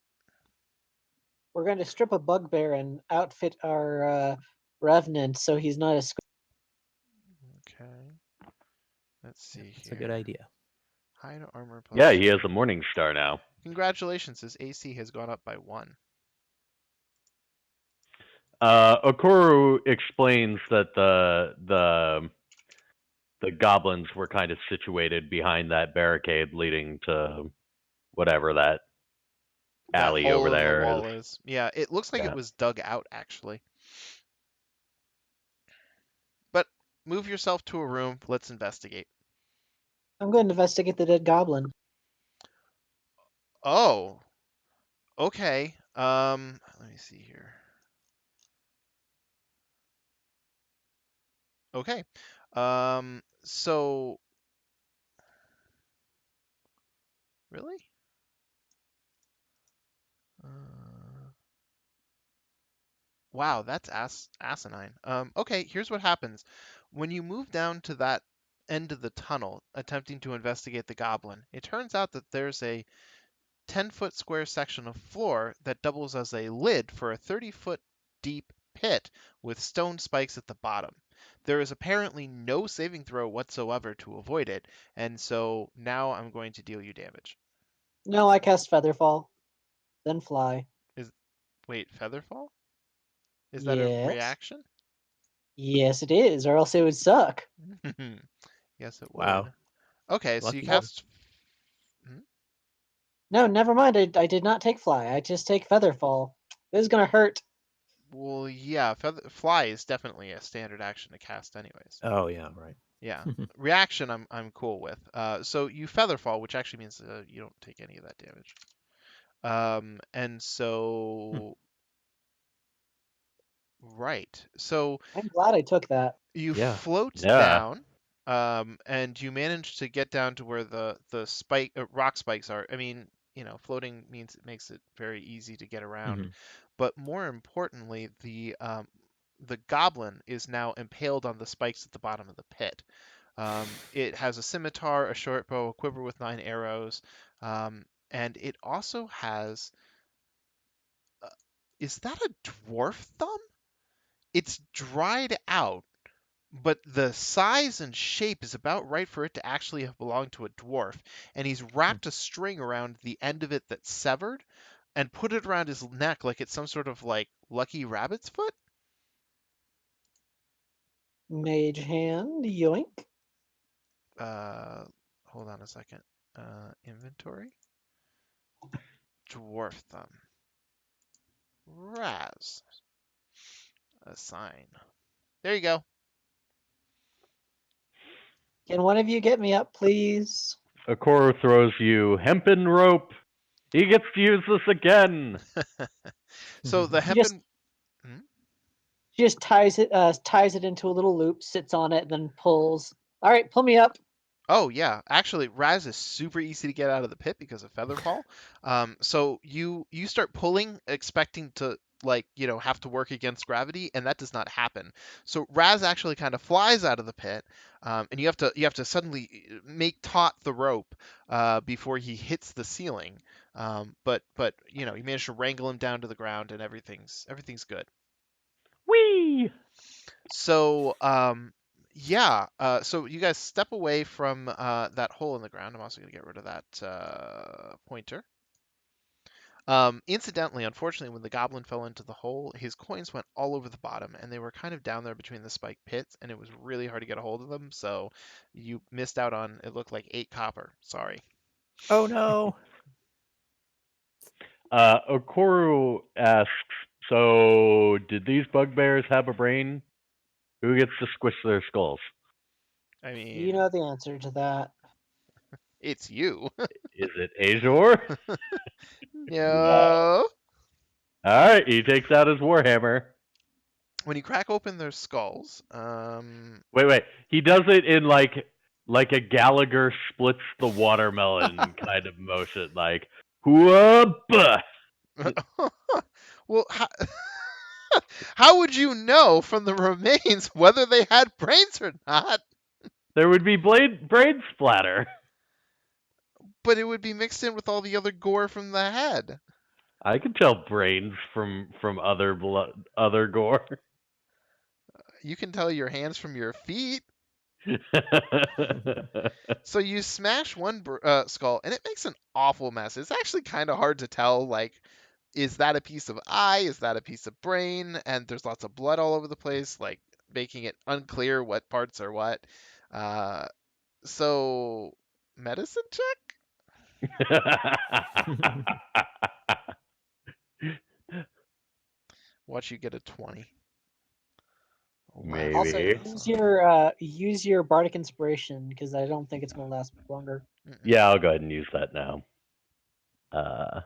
[SPEAKER 4] We're going to strip a bugbear and outfit our revenant so he's not a.
[SPEAKER 1] Okay. Let's see
[SPEAKER 2] That's a
[SPEAKER 1] here.
[SPEAKER 2] good idea.
[SPEAKER 1] Hide armor plus.
[SPEAKER 3] Yeah, he has a morning star now.
[SPEAKER 1] Congratulations, his AC has gone up by 1.
[SPEAKER 3] Okoro explains that the goblins were kind of situated behind that barricade leading to whatever that
[SPEAKER 1] That
[SPEAKER 3] alley over
[SPEAKER 1] hole in the
[SPEAKER 3] there is.
[SPEAKER 1] wall is. Yeah, it looks like it
[SPEAKER 3] Yeah.
[SPEAKER 1] was dug out actually. But move yourself to a room. Let's investigate.
[SPEAKER 4] I'm going to investigate the dead goblin.
[SPEAKER 1] Oh, okay. Let me see here. Okay. So really? Uh, wow, that's asinine. Okay, here's what happens. When you move down to that end of the tunnel, attempting to investigate the goblin, it turns out that there's a 10-foot square section of floor that doubles as a lid for a 30-foot deep pit with stone spikes at the bottom. There is apparently no saving throw whatsoever to avoid it, and so now I'm going to deal you damage.
[SPEAKER 4] No, I cast Featherfall. Then fly.
[SPEAKER 1] Is Wait, Featherfall? Is that a
[SPEAKER 4] Yes.
[SPEAKER 1] reaction?
[SPEAKER 4] Yes, it is, or else it would suck.
[SPEAKER 1] Yes, it
[SPEAKER 2] Wow.
[SPEAKER 1] would. Okay, so you
[SPEAKER 2] Lucky you.
[SPEAKER 1] cast. Hmm?
[SPEAKER 4] No, never mind. I did not take fly. I just take Featherfall. This is gonna hurt.
[SPEAKER 1] Well, yeah, fly is definitely a standard action to cast, anyways.
[SPEAKER 2] Oh yeah, right.
[SPEAKER 1] Yeah, reaction I'm cool with. So you featherfall, which actually means you don't take any of that damage. And so right, so
[SPEAKER 4] I'm glad I took that.
[SPEAKER 1] you
[SPEAKER 2] Yeah.
[SPEAKER 1] float
[SPEAKER 3] Yeah.
[SPEAKER 1] down, and you manage to get down to where the spike rock spikes are. I mean, floating means it makes it very easy to get around.
[SPEAKER 2] Mhm.
[SPEAKER 1] But more importantly, the goblin is now impaled on the spikes at the bottom of the pit. It has a scimitar, a short bow, a quiver with 9 arrows, and it also has. Uh, is that a dwarf thumb? It's dried out, but the size and shape is about right for it to actually have belonged to a dwarf. And he's
[SPEAKER 2] Hmm.
[SPEAKER 1] wrapped a string around the end of it that's severed and put it around his neck like it's some sort of like lucky rabbit's foot.
[SPEAKER 4] Mage hand, yoink.
[SPEAKER 1] Uh, Hold on a second. Inventory. Dwarf thumb. Raz. Assign. There you go.
[SPEAKER 4] Can one of you get me up, please?
[SPEAKER 3] Okoro throws you hempen rope. He gets to use this again.
[SPEAKER 1] So the
[SPEAKER 4] She just
[SPEAKER 1] hempen. Hmm?
[SPEAKER 4] she just ties it into a little loop, sits on it, then pulls. All right, pull me up.
[SPEAKER 1] Oh yeah, actually, Raz is super easy to get out of the pit because of Featherfall. So you start pulling, expecting to have to work against gravity, and that does not happen. So Raz actually kind of flies out of the pit, and you have to suddenly make taut the rope before he hits the ceiling. But you manage to wrangle him down to the ground, and everything's good.
[SPEAKER 3] Whee!
[SPEAKER 1] So, yeah. So you guys step away from that hole in the ground. I'm also going to get rid of that pointer. Incidentally, unfortunately, when the goblin fell into the hole, his coins went all over the bottom, and they were kind of down there between the spiked pits, and it was really hard to get a hold of them. So you missed out on, it looked like 8 copper. Sorry.
[SPEAKER 2] Oh no!
[SPEAKER 3] Okoru asks, so did these bugbears have a brain? Who gets to squish their skulls?
[SPEAKER 1] I
[SPEAKER 4] You
[SPEAKER 1] mean,
[SPEAKER 4] know the answer to that.
[SPEAKER 1] it's you.
[SPEAKER 3] Is it Azor?
[SPEAKER 5] No.
[SPEAKER 1] No.
[SPEAKER 3] Alright, he takes out his warhammer.
[SPEAKER 1] When you crack open their skulls,
[SPEAKER 3] Wait. He does it in like a Gallagher splits the watermelon kind of motion, like whoop.
[SPEAKER 1] well, how would you know from the remains whether they had brains or not?
[SPEAKER 3] There would be brain splatter.
[SPEAKER 1] But it would be mixed in with all the other gore from the head.
[SPEAKER 3] I can tell brains from other gore.
[SPEAKER 1] You can tell your hands from your feet. So you smash one skull, and it makes an awful mess. It's actually kind of hard to tell, like, is that a piece of eye? Is that a piece of brain? And there's lots of blood all over the place, like making it unclear what parts are what. Uh, so, medicine check? Watch you get a 20. Alas,
[SPEAKER 4] Also,
[SPEAKER 3] Maybe.
[SPEAKER 4] use your bardic inspiration because I don't think it's going to last longer.
[SPEAKER 1] Mm-mm.
[SPEAKER 3] Yeah, I'll go ahead and use that now. Alright,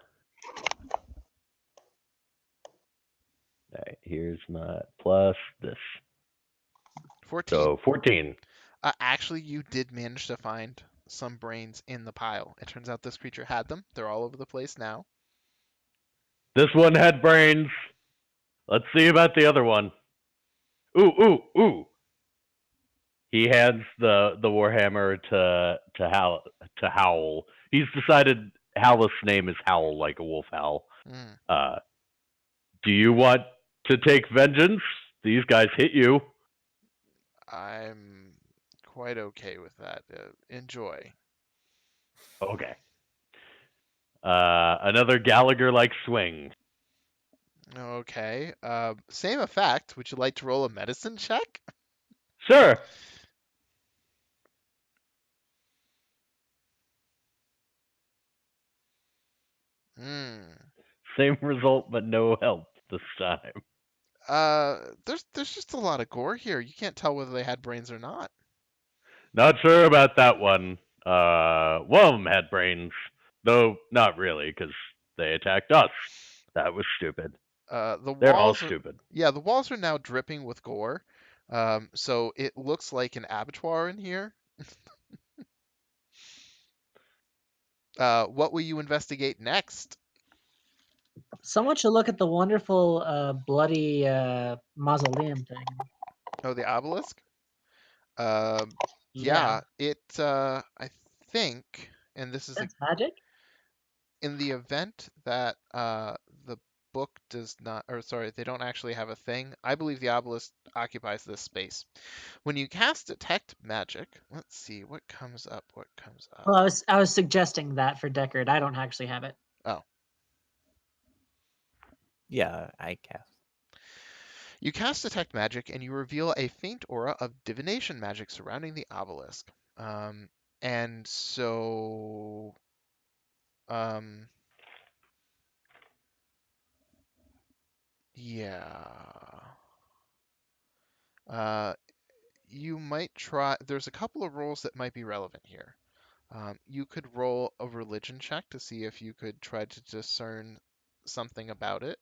[SPEAKER 3] here's my plus this.
[SPEAKER 1] 14.
[SPEAKER 3] So 14.
[SPEAKER 1] Actually, you did manage to find some brains in the pile. It turns out this creature had them. They're all over the place now.
[SPEAKER 3] This one had brains. Let's see about the other one. Ooh. He hands the warhammer to Howl. He's decided Howl's name is Howl, like a wolf howl.
[SPEAKER 1] Mm.
[SPEAKER 3] Do you want to take vengeance? These guys hit you.
[SPEAKER 1] I'm quite okay with that. Enjoy.
[SPEAKER 3] Okay. Another Gallagher-like swing.
[SPEAKER 1] Okay. Same effect. Would you like to roll a medicine check?
[SPEAKER 3] Sure.
[SPEAKER 1] Hmm.
[SPEAKER 3] Same result, but no help this time.
[SPEAKER 1] There's just a lot of gore here. You can't tell whether they had brains or not.
[SPEAKER 3] Not sure about that one. One of them had brains, though not really, because they attacked us. That was stupid.
[SPEAKER 1] The
[SPEAKER 3] They're all
[SPEAKER 1] walls are,
[SPEAKER 3] stupid.
[SPEAKER 1] yeah, the walls are now dripping with gore. So it looks like an abattoir in here. What will you investigate next?
[SPEAKER 4] Someone should look at the wonderful bloody mausoleum thing.
[SPEAKER 1] Oh, the obelisk? Yeah,
[SPEAKER 4] Yeah,
[SPEAKER 1] I think, and this is
[SPEAKER 4] that's magic.
[SPEAKER 1] in the event that the book does not, or sorry, they don't actually have a thing. I believe the obelisk occupies this space. When you cast detect magic, let's see what comes up. What comes up?
[SPEAKER 4] Well, I was suggesting that for Deckard. I don't actually have it.
[SPEAKER 1] Oh,
[SPEAKER 2] Yeah, I cast.
[SPEAKER 1] you cast detect magic, and you reveal a faint aura of divination magic surrounding the obelisk. And so, um, yeah. Uh, you might try. There's a couple of rolls that might be relevant here. You could roll a religion check to see if you could try to discern something about it.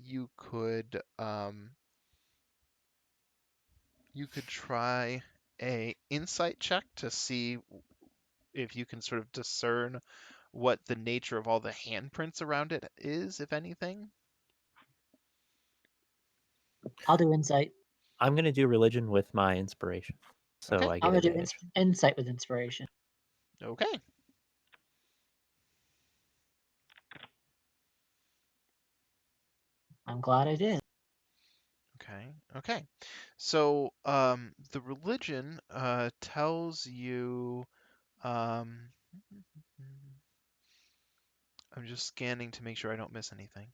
[SPEAKER 1] You could try a insight check to see if you can sort of discern what the nature of all the handprints around it is, if anything.
[SPEAKER 4] I'll do insight.
[SPEAKER 2] I'm gonna do religion with my inspiration, so
[SPEAKER 1] Okay.
[SPEAKER 2] I
[SPEAKER 4] I'm
[SPEAKER 2] get
[SPEAKER 4] gonna do
[SPEAKER 2] advantage.
[SPEAKER 4] insight with inspiration.
[SPEAKER 1] Okay.
[SPEAKER 4] I'm glad I did.
[SPEAKER 1] Okay. So the religion tells you um, I'm just scanning to make sure I don't miss anything.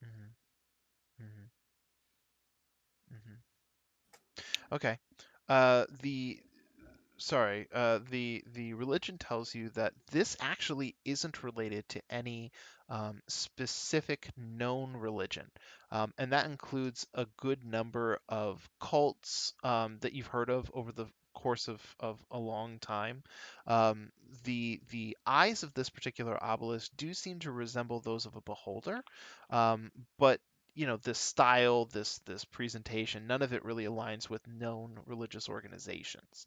[SPEAKER 1] Hmm. Hmm. Hmm. Okay. The sorry, the religion tells you that this actually isn't related to any specific known religion, and that includes a good number of cults that you've heard of over the course of a long time. Um, the eyes of this particular obelisk do seem to resemble those of a beholder, but this style, this presentation, none of it really aligns with known religious organizations.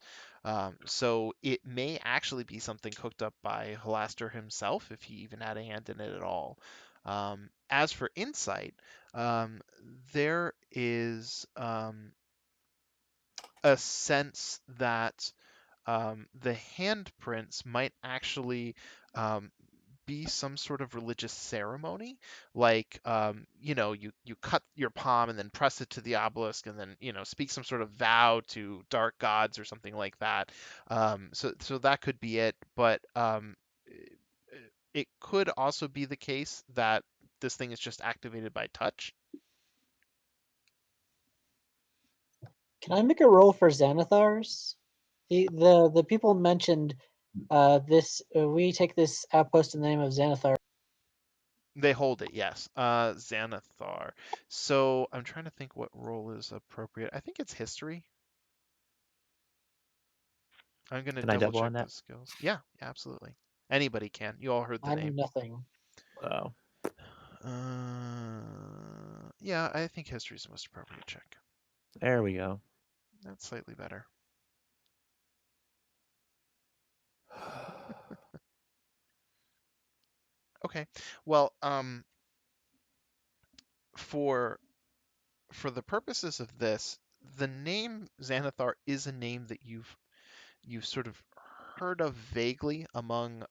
[SPEAKER 1] So it may actually be something cooked up by Halaster himself, if he even had a hand in it at all. As for insight, there is a sense that the handprints might actually um, be some sort of religious ceremony, like you cut your palm and then press it to the obelisk, and then speak some sort of vow to dark gods or something like that. So that could be it, but it could also be the case that this thing is just activated by touch.
[SPEAKER 4] Can I make a roll for Xanathars? The people mentioned this. We take this outpost in the name of Xanathar.
[SPEAKER 1] They hold it, yes. Xanathar. So I'm trying to think what role is appropriate. I think it's history. I'm gonna
[SPEAKER 2] Can I
[SPEAKER 1] double
[SPEAKER 2] double
[SPEAKER 1] check
[SPEAKER 2] on that?
[SPEAKER 1] the skills. Yeah, anybody can. You all heard the
[SPEAKER 4] I'm
[SPEAKER 1] name.
[SPEAKER 4] nothing.
[SPEAKER 2] Oh,
[SPEAKER 1] Yeah, I think history is the most appropriate check.
[SPEAKER 2] there we go.
[SPEAKER 1] That's slightly better. Okay. Well, for the purposes of this, the name Xanathar is a name that you've sort of heard of vaguely among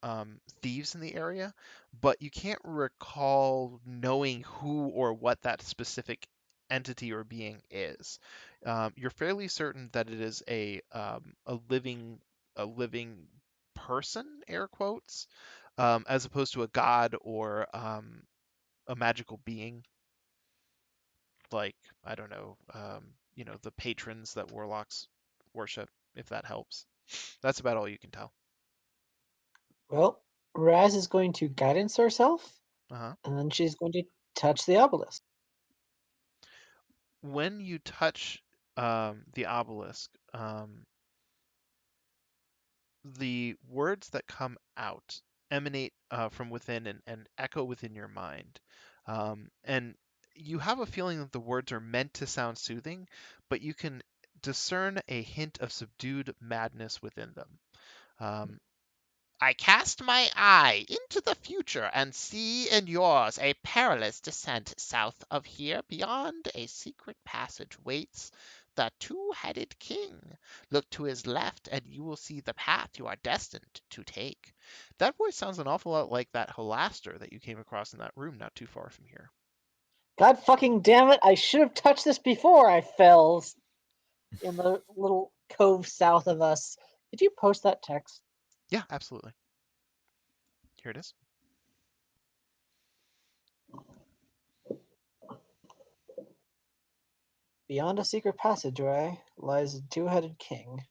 [SPEAKER 1] thieves in the area, but you can't recall knowing who or what that specific entity or being is. You're fairly certain that it is a living person, air quotes, as opposed to a god or a magical being, like I don't know, the patrons that warlocks worship, if that helps. That's about all you can tell.
[SPEAKER 4] Well, Raz is going to guidance herself,
[SPEAKER 1] Uh-huh.
[SPEAKER 4] and then she's going to touch the obelisk.
[SPEAKER 1] When you touch the obelisk, the words that come out emanate from within and echo within your mind. And you have a feeling that the words are meant to sound soothing, but you can discern a hint of subdued madness within them. Um, I cast my eye into the future and see in yours a perilous descent south of here. Beyond a secret passage waits the two-headed king. Look to his left and you will see the path you are destined to take. That voice sounds an awful lot like that Holaster that you came across in that room not too far from here.
[SPEAKER 4] God fucking damn it! I should have touched this before I fell in the little cove south of us. Did you post that text?
[SPEAKER 1] Yeah, absolutely. Here it is.
[SPEAKER 4] Beyond a secret passageway lies a two-headed king.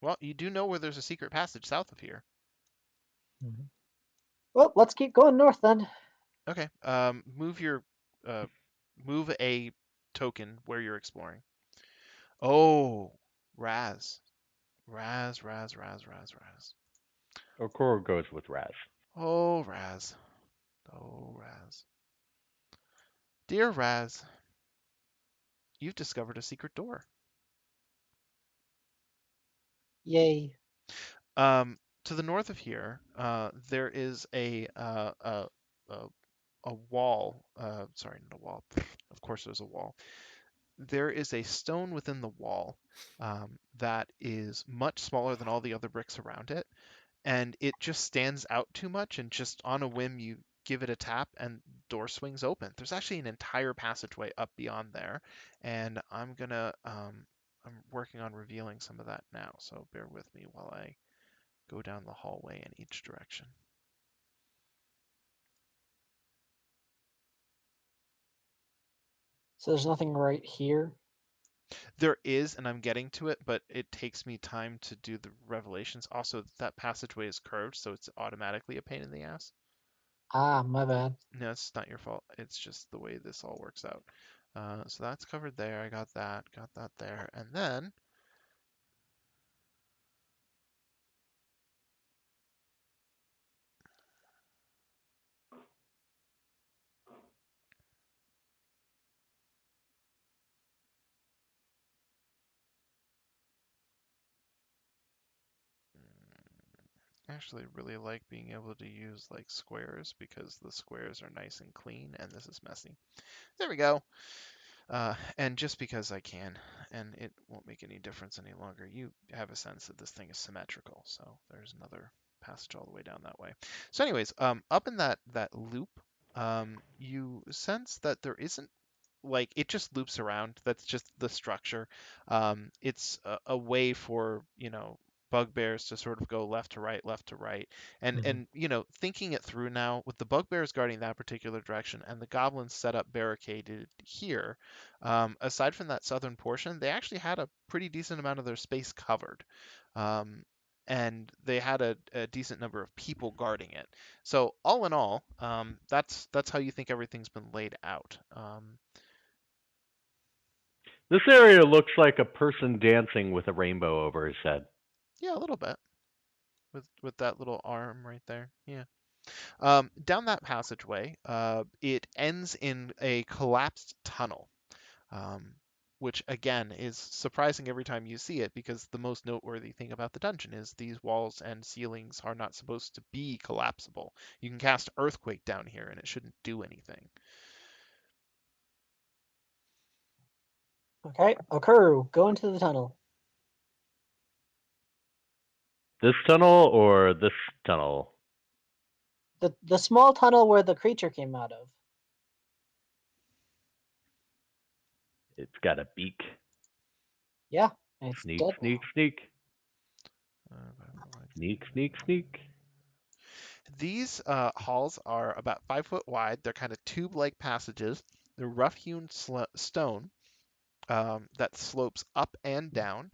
[SPEAKER 1] Well, you do know where there's a secret passage south of here.
[SPEAKER 2] Mhm.
[SPEAKER 4] Well, let's keep going north then.
[SPEAKER 1] Okay. Uh, move a token where you're exploring. Oh, Raz. Raz, Raz, Raz, Raz, Raz.
[SPEAKER 3] Okoro goes with Raz.
[SPEAKER 1] Oh, Raz. Oh, Raz. Dear Raz, you've discovered a secret door.
[SPEAKER 4] Yay.
[SPEAKER 1] To the north of here, there is a wall. Sorry, not a wall. Of course, there's a wall. There is a stone within the wall that is much smaller than all the other bricks around it, and it just stands out too much, and just on a whim you give it a tap and door swings open. There's actually an entire passageway up beyond there, and I'm working on revealing some of that now, so bear with me while I go down the hallway in each direction.
[SPEAKER 4] So there's nothing right here.
[SPEAKER 1] There is, and I'm getting to it, but it takes me time to do the revelations. Also, that passageway is curved, so it's automatically a pain in the ass.
[SPEAKER 4] Ah, my bad.
[SPEAKER 1] No, it's not your fault. It's just the way this all works out. So that's covered there. I got that there. And then I actually really like being able to use like squares because the squares are nice and clean and this is messy. There we go. And just because I can, and it won't make any difference any longer, you have a sense that this thing is symmetrical. So there's another passage all the way down that way. So anyways, up in that loop, you sense that there isn't like it just loops around. That's just the structure. It's a way for bugbears to sort of go left to right, and
[SPEAKER 2] Mhm.
[SPEAKER 1] and thinking it through now with the bugbears guarding that particular direction and the goblins set up barricaded here. Aside from that southern portion, they actually had a pretty decent amount of their space covered. Um, and they had a decent number of people guarding it. So all in all, that's how you think everything's been laid out.
[SPEAKER 3] This area looks like a person dancing with a rainbow over his head.
[SPEAKER 1] Yeah, a little bit with that little arm right there. Yeah. Down that passageway, it ends in a collapsed tunnel, um, which again is surprising every time you see it because the most noteworthy thing about the dungeon is these walls and ceilings are not supposed to be collapsible. You can cast Earthquake down here and it shouldn't do anything.
[SPEAKER 4] Okay, Okuru, go into the tunnel.
[SPEAKER 3] This tunnel or this tunnel?
[SPEAKER 4] The small tunnel where the creature came out of.
[SPEAKER 3] It's got a beak.
[SPEAKER 4] Yeah, and it's
[SPEAKER 3] Sneak,
[SPEAKER 4] dead
[SPEAKER 3] sneak,
[SPEAKER 4] now.
[SPEAKER 3] sneak. Sneak, sneak, sneak.
[SPEAKER 1] These halls are about 5 foot wide. They're kind of tube-like passages. They're rough-hewn stone that slopes up and down.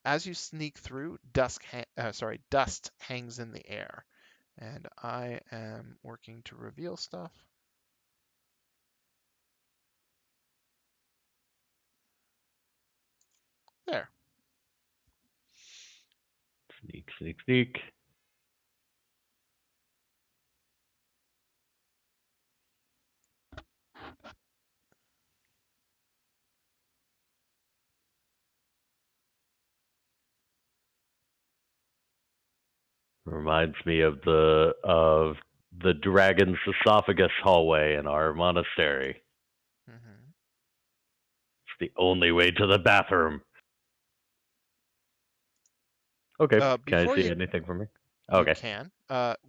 [SPEAKER 1] As you sneak through, dust hangs in the air. And I am working to reveal stuff. There.
[SPEAKER 3] Sneak, sneak, sneak. Reminds me of the dragon's esophagus hallway in our monastery.
[SPEAKER 1] Hmm.
[SPEAKER 3] It's the only way to the bathroom. Okay, can I
[SPEAKER 1] Before
[SPEAKER 3] see
[SPEAKER 1] you
[SPEAKER 3] anything from here?
[SPEAKER 1] you
[SPEAKER 3] Okay.
[SPEAKER 1] can.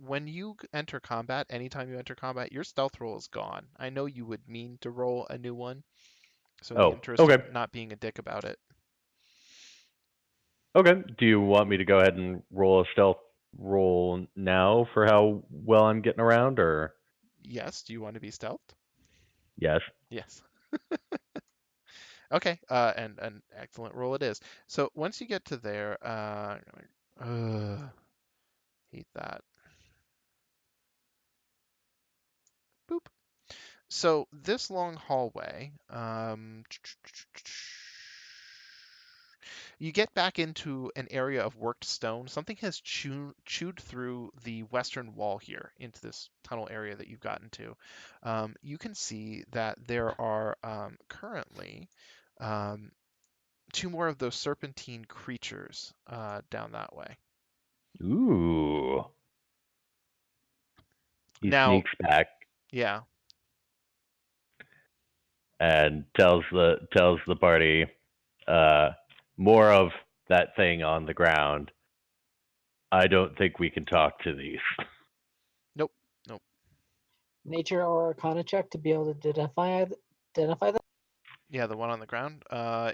[SPEAKER 1] When you enter combat, anytime you enter combat, your stealth roll is gone. I know you would mean to roll a new one, so in the
[SPEAKER 3] Oh,
[SPEAKER 1] interest
[SPEAKER 3] okay.
[SPEAKER 1] of not being a dick about it,
[SPEAKER 3] Okay. Do you want me to go ahead and roll a stealth roll now for how well I'm getting around, or
[SPEAKER 1] yes. Do you want to be stealthed?
[SPEAKER 3] yes?
[SPEAKER 1] Yes. Okay. And an excellent roll it is. So once you get to there, hate that. Boop. So this long hallway, you get back into an area of worked stone. Something has chewed through the western wall here into this tunnel area that you've gotten to. You can see that there are currently um, two more of those serpentine creatures down that way.
[SPEAKER 3] Ooh. He
[SPEAKER 1] Now,
[SPEAKER 3] sneaks back
[SPEAKER 1] yeah,
[SPEAKER 3] and tells the party more of that thing on the ground. I don't think we can talk to these.
[SPEAKER 1] nope, nope.
[SPEAKER 4] Nature or Arcana check to be able to identify them.
[SPEAKER 1] Yeah, the one on the ground.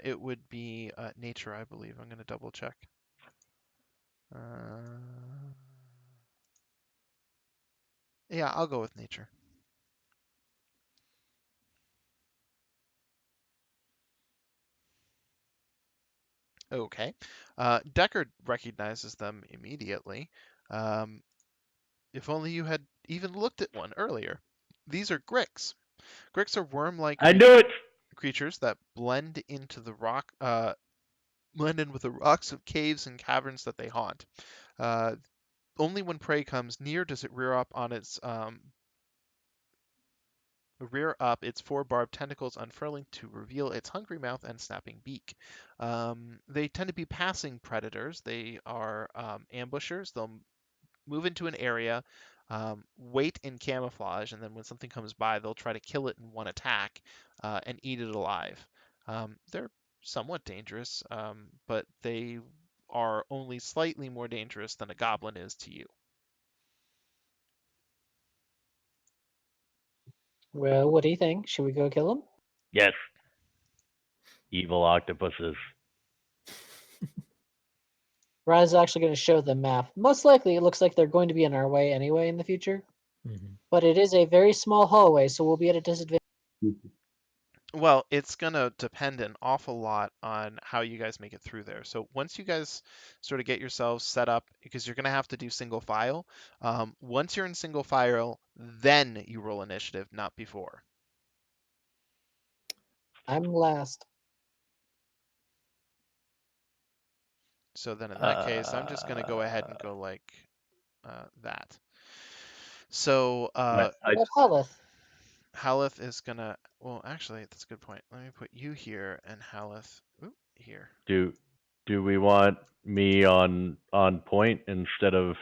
[SPEAKER 1] It would be nature, I believe. I'm going to double check. Uh, yeah, I'll go with nature. Okay. Deckard recognizes them immediately. Um, if only you had even looked at one earlier. These are Gricks. Gricks are worm-like
[SPEAKER 3] I knew it.
[SPEAKER 1] creatures that blend in with the rocks of caves and caverns that they haunt. Only when prey comes near does it rear up its four barbed tentacles, unfurling to reveal its hungry mouth and snapping beak. They tend to be passing predators. They are ambushers. They'll move into an area, wait in camouflage, and then when something comes by, they'll try to kill it in one attack and eat it alive. They're somewhat dangerous, but they are only slightly more dangerous than a goblin is to you.
[SPEAKER 4] Well, what do you think? Should we go kill him?
[SPEAKER 3] Yes. Evil octopuses.
[SPEAKER 4] Raz is actually going to show the map. Most likely, it looks like they're going to be in our way anyway in the future.
[SPEAKER 2] Mhm.
[SPEAKER 4] But it is a very small hallway, so we'll be at a disadvantage.
[SPEAKER 1] Well, it's gonna depend an awful lot on how you guys make it through there. So once you guys sort of get yourselves set up, because you're gonna have to do single file. Once you're in single file, then you roll initiative, not before.
[SPEAKER 4] I'm last.
[SPEAKER 1] So then in that case, I'm just gonna go ahead and go like that. So
[SPEAKER 3] I
[SPEAKER 4] What Haleth?
[SPEAKER 1] Haleth is gonna. Well, actually, that's a good point. Let me put you here and Haleth here.
[SPEAKER 3] do. Do we want me on point instead of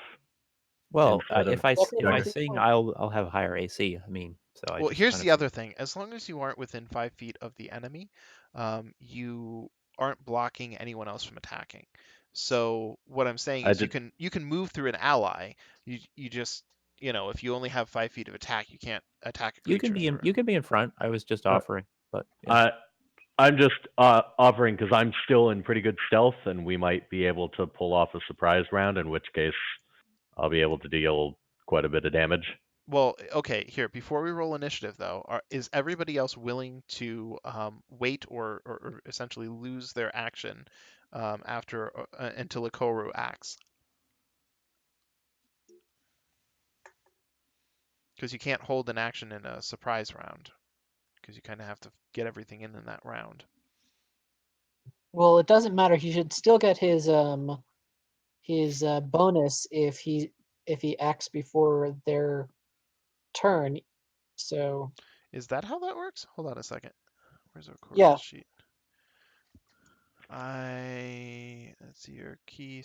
[SPEAKER 2] Well, if I
[SPEAKER 3] Dagger?
[SPEAKER 2] sing, I'll have higher AC. I mean, so I
[SPEAKER 1] Well,
[SPEAKER 2] just
[SPEAKER 1] here's
[SPEAKER 2] kind
[SPEAKER 1] the
[SPEAKER 2] of
[SPEAKER 1] other thing. As long as you aren't within 5 feet of the enemy, you aren't blocking anyone else from attacking. So what I'm saying
[SPEAKER 3] I
[SPEAKER 1] is
[SPEAKER 3] did.
[SPEAKER 1] you can move through an ally. You just if you only have 5 feet of attack, you can't attack a creature through it.
[SPEAKER 2] you can be in front. I was just
[SPEAKER 3] Uh,
[SPEAKER 2] offering, but yeah.
[SPEAKER 3] I'm just offering because I'm still in pretty good stealth, and we might be able to pull off a surprise round. In which case, I'll be able to deal quite a bit of damage.
[SPEAKER 1] Well, okay, here, before we roll initiative, though, is everybody else willing to wait or essentially lose their action until Ikoru acts? Because you can't hold an action in a surprise round, because you kind of have to get everything in that round.
[SPEAKER 4] Well, it doesn't matter. He should still get his bonus if he acts before their turn. So
[SPEAKER 1] Is that how that works? Hold on a second. Where's Ikoru's
[SPEAKER 4] yeah,
[SPEAKER 1] sheet? Let's see your key,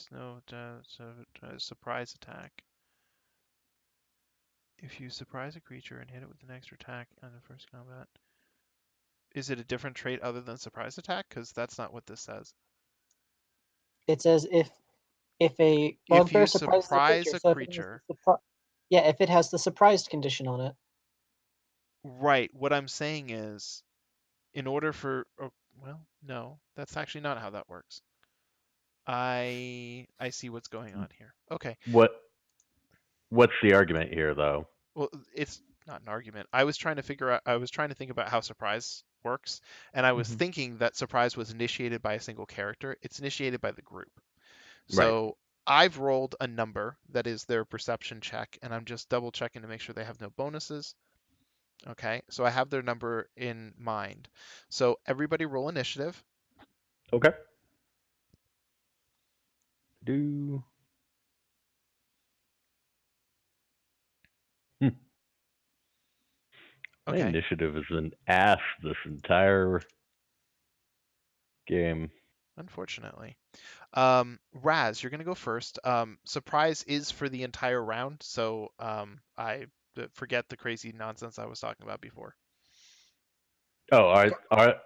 [SPEAKER 1] surprise attack. If you surprise a creature and hit it with an extra attack on the first combat, is it a different trait other than surprise attack? Because that's not what this says.
[SPEAKER 4] it says if a
[SPEAKER 1] If
[SPEAKER 4] bugbear
[SPEAKER 1] you
[SPEAKER 4] surprises a
[SPEAKER 1] surprise
[SPEAKER 4] creature,
[SPEAKER 1] a
[SPEAKER 4] so if it has
[SPEAKER 1] creature,
[SPEAKER 4] if it has the surprised condition on it.
[SPEAKER 1] right, what I'm saying is, in order for, well, no, that's actually not how that works. I see what's going on here. Okay,
[SPEAKER 3] What's the argument here, though?
[SPEAKER 1] well, it's not an argument. I was trying to think about how surprise works, and I was
[SPEAKER 2] Mhm.
[SPEAKER 1] thinking that surprise was initiated by a single character. It's initiated by the group.
[SPEAKER 3] Right.
[SPEAKER 1] So I've rolled a number that is their perception check, and I'm just double checking to make sure they have no bonuses. Okay, so I have their number in mind. So everybody roll initiative.
[SPEAKER 3] Okay. Do. Hmm. My
[SPEAKER 1] Okay,
[SPEAKER 3] initiative is an ass this entire game.
[SPEAKER 1] unfortunately. Raz, you're gonna go first. Surprise is for the entire round, so I forget the crazy nonsense I was talking about before.
[SPEAKER 3] Oh,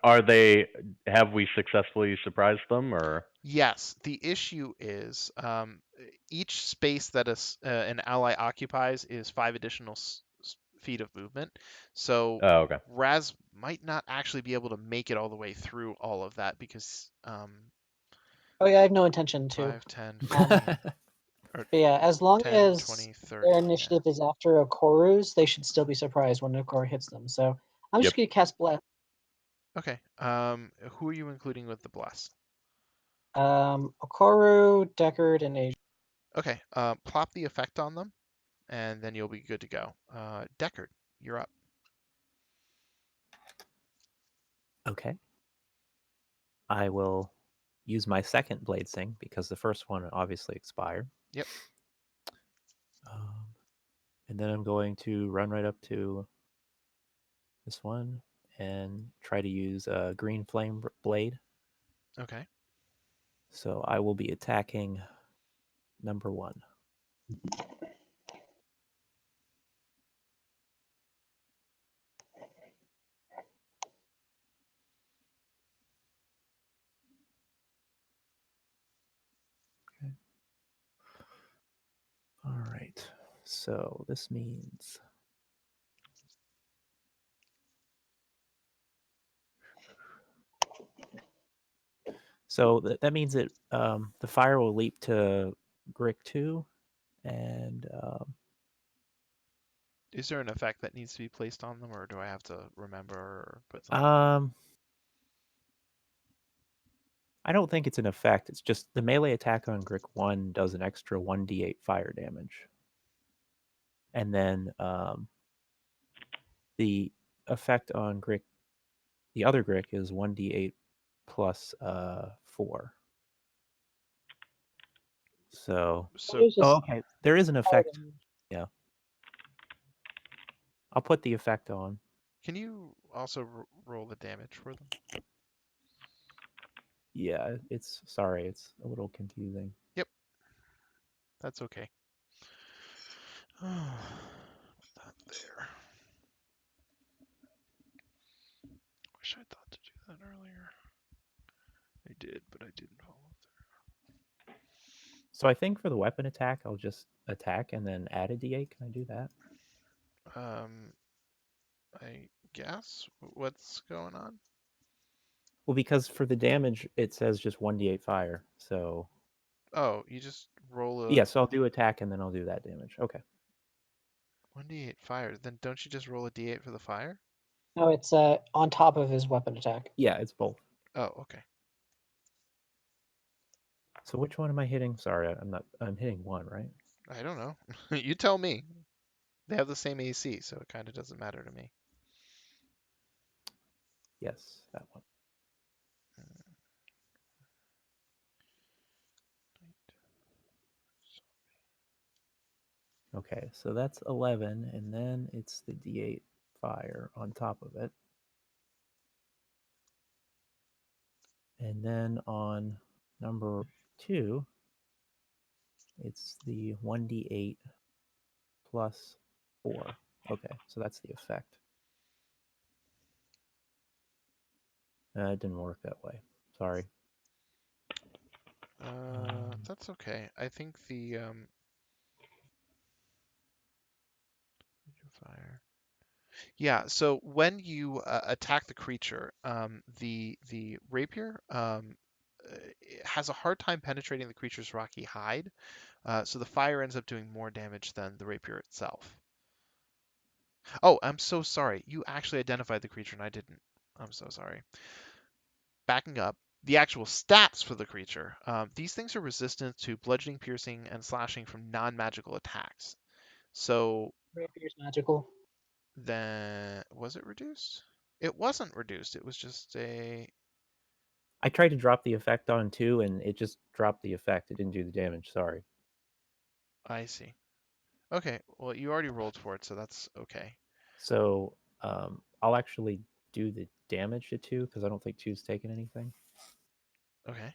[SPEAKER 3] are they? Have we successfully surprised them, or?
[SPEAKER 1] Yes, the issue is each space that an ally occupies is 5 additional feet of movement. So
[SPEAKER 3] Oh, okay.
[SPEAKER 1] Raz might not actually be able to make it all the way through all of that because
[SPEAKER 4] Oh yeah, I have no intention to.
[SPEAKER 1] 5, 10,
[SPEAKER 4] Um,
[SPEAKER 1] 15. Or
[SPEAKER 4] But yeah, as long
[SPEAKER 1] 10,
[SPEAKER 4] as
[SPEAKER 1] 20, 30.
[SPEAKER 4] their
[SPEAKER 1] Yeah.
[SPEAKER 4] initiative is after Okoru's, they should still be surprised when Okoro hits them. So I'm just
[SPEAKER 3] Yep.
[SPEAKER 4] gonna cast Bless.
[SPEAKER 1] Okay. Who are you including with the bless?
[SPEAKER 4] Okoru, Deckard, and Asia.
[SPEAKER 1] Okay. Plop the effect on them, and then you'll be good to go. Deckard, you're up.
[SPEAKER 2] Okay. I will use my second Blade Sing because the first one obviously expired.
[SPEAKER 1] Yep.
[SPEAKER 2] Um, and then I'm going to run right up to this one and try to use a green flame blade.
[SPEAKER 1] Okay.
[SPEAKER 2] So I will be attacking number 1. Okay. All right. So this means that means that the fire will leap to Grick 2 and
[SPEAKER 1] Is there an effect that needs to be placed on them, or do I have to remember or put something?
[SPEAKER 2] I don't think it's an effect. It's just the melee attack on Grick 1 does an extra 1d8 fire damage. And then the effect on Grick, the other Grick, is 1d8 plus 4. So,
[SPEAKER 1] So
[SPEAKER 4] There's just
[SPEAKER 2] okay, there is an
[SPEAKER 4] fire
[SPEAKER 2] effect.
[SPEAKER 4] damage.
[SPEAKER 2] Yeah. I'll put the effect on.
[SPEAKER 1] can you also roll the damage for them?
[SPEAKER 2] Yeah, it's sorry, it's a little confusing.
[SPEAKER 1] Yep. That's okay. Put that there. Wish I thought to do that earlier. I did, but I didn't follow
[SPEAKER 2] So I think for the weapon attack, I'll just attack and then add a d8. Can I do that?
[SPEAKER 1] through. I guess. What's going on?
[SPEAKER 2] Well, because for the damage, it says just 1d8 fire. So,
[SPEAKER 1] Oh, you just roll a
[SPEAKER 2] yeah, so I'll do attack and then I'll do that damage. Okay.
[SPEAKER 1] 1d8 fire. Then don't you just roll a d8 for the fire?
[SPEAKER 4] No, it's on top of his weapon attack.
[SPEAKER 2] Yeah, it's both.
[SPEAKER 1] Oh, okay.
[SPEAKER 2] So which one am I hitting? Sorry, I'm hitting 1, right?
[SPEAKER 1] I don't know. You tell me. They have the same AC, so it kind of doesn't matter to me.
[SPEAKER 2] Yes, that one. Okay, so that's 11, and then it's the d8 fire on top of it. And then on number 2, it's the 1d8 plus 4. Okay, so that's the effect. It didn't work that way. Sorry.
[SPEAKER 1] That's okay. I think the fire. Yeah. So when you attack the creature, the rapier it has a hard time penetrating the creature's rocky hide. So the fire ends up doing more damage than the rapier itself. Oh, I'm so sorry. You actually identified the creature and I didn't. I'm so sorry. Backing up, the actual stats for the creature. These things are resistant to bludgeoning, piercing, and slashing from non-magical attacks. So
[SPEAKER 4] Rapier's magical.
[SPEAKER 1] then, was it reduced? It wasn't reduced. It was just a.
[SPEAKER 2] I tried to drop the effect on 2, and it just dropped the effect. It didn't do the damage. Sorry.
[SPEAKER 1] I see. Okay. Well, you already rolled for it, so that's okay.
[SPEAKER 2] So I'll actually do the damage to 2 because I don't think 2's taken anything.
[SPEAKER 1] Okay.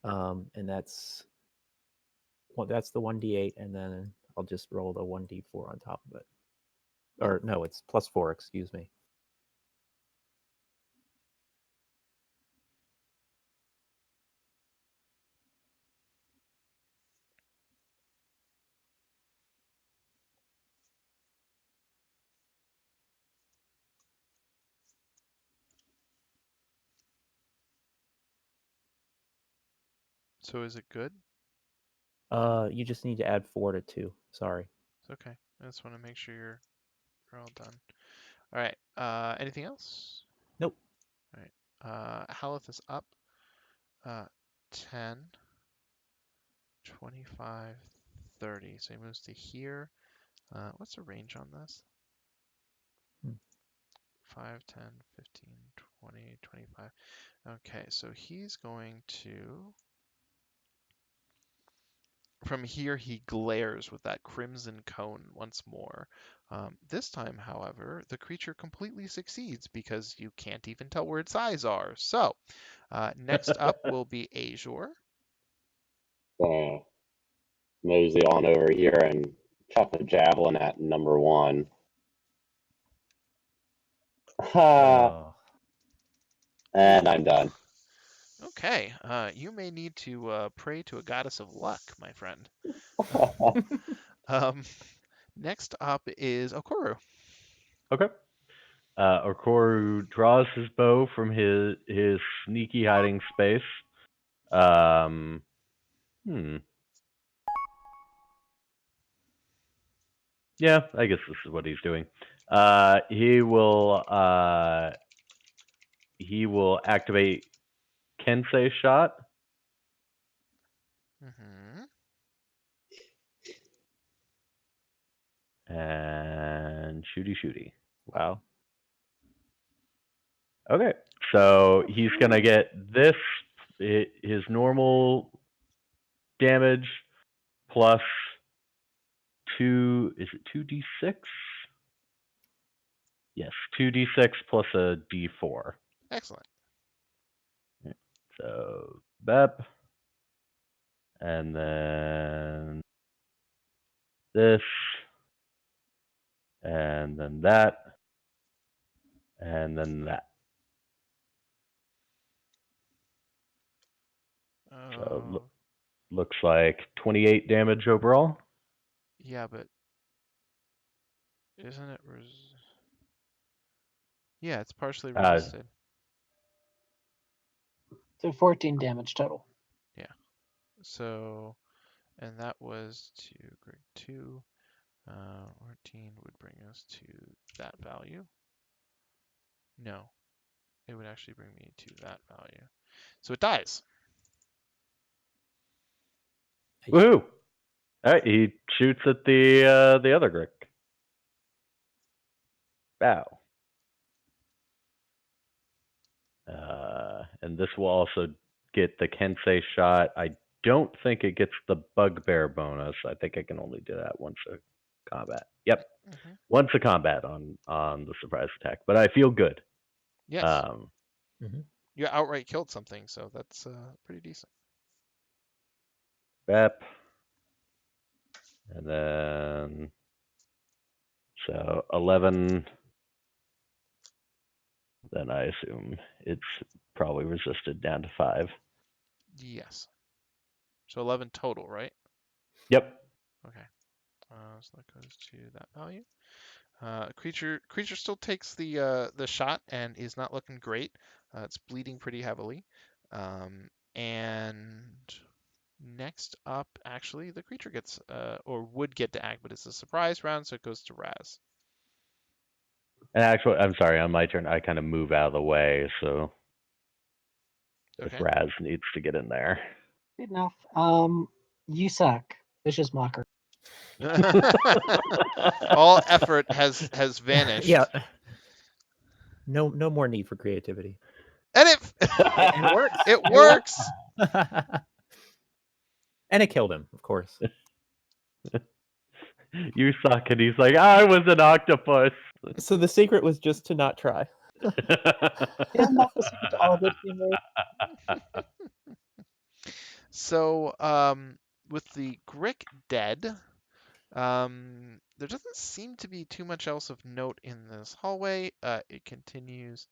[SPEAKER 2] And that's the 1d8, and then I'll just roll the 1d4 on top of it. Or no, it's plus 4. Excuse me.
[SPEAKER 1] So is it good?
[SPEAKER 2] You just need to add 4 to 2. Sorry.
[SPEAKER 1] It's okay. I just want to make sure you're all done. All right. Anything else?
[SPEAKER 2] Nope.
[SPEAKER 1] All right. Haleth is up. 10, 25, 30. So he moves to here. What's the range on this?
[SPEAKER 2] Hmm.
[SPEAKER 1] 5, 10, 15, 20, 25. Okay, so he's going to. From here, he glares with that crimson cone once more. This time, however, the creature completely succeeds because you can't even tell where its eyes are. So, next up will be Azure.
[SPEAKER 5] Mosey on over here and chuck a javelin at number 1.
[SPEAKER 2] Oh.
[SPEAKER 5] And I'm done.
[SPEAKER 1] Okay, you may need to pray to a goddess of luck, my friend. Um, next up is Okoru.
[SPEAKER 3] Okay. Okoru draws his bow from his sneaky hiding space. Um, Yeah, I guess this is what he's doing. He will activate Kensei shot
[SPEAKER 1] Mm-hmm.
[SPEAKER 3] and shooty.
[SPEAKER 2] Wow.
[SPEAKER 3] Okay, so he's gonna get this his normal damage plus 2. Is it 2d6? Yes, 2d6 plus a d4.
[SPEAKER 1] Excellent.
[SPEAKER 3] So Bep, and then this, and then that, and then that. So looks like 28 damage overall.
[SPEAKER 1] Yeah, but isn't it Yeah, it's partially resisted.
[SPEAKER 4] So 14 damage total.
[SPEAKER 1] Yeah. So, and that was to grade 2. 14 would bring us to that value. No, it would actually bring me to that value. So it dies.
[SPEAKER 3] Woohoo! All right, he shoots at the other Grick. Bow. And this will also get the Kensei shot. I don't think it gets the Bugbear bonus. I think I can only do that once a combat. Yep,
[SPEAKER 1] Mm-hmm.
[SPEAKER 3] once a combat on the surprise attack. But I feel good.
[SPEAKER 1] Yes.
[SPEAKER 2] Mm-hmm.
[SPEAKER 1] You outright killed something, so that's pretty decent.
[SPEAKER 3] Bep. And then so 11. Then I assume it's probably resisted down to 5.
[SPEAKER 1] Yes. So 11 total, right?
[SPEAKER 3] Yep.
[SPEAKER 1] Okay. So that goes to that value. Creature still takes the shot and is not looking great. It's bleeding pretty heavily. And next up, actually, the creature gets or would get to act, but it's a surprise round, so it goes to Raz.
[SPEAKER 3] And actually, I'm sorry, on my turn, I kind of move out of the way, so if
[SPEAKER 1] Okay.
[SPEAKER 3] Raz needs to get in there.
[SPEAKER 4] Good enough. You suck. Vicious Mocker.
[SPEAKER 1] All effort has vanished.
[SPEAKER 2] Yeah. No more need for creativity.
[SPEAKER 1] And it
[SPEAKER 2] And it works.
[SPEAKER 1] it works.
[SPEAKER 2] And it killed him, of course.
[SPEAKER 3] You suck, and he's like, I was an octopus.
[SPEAKER 2] So the secret was just to not try.
[SPEAKER 4] Isn't that the secret to all good teamwork?
[SPEAKER 1] So, with the Grick dead, there doesn't seem to be too much else of note in this hallway. It continues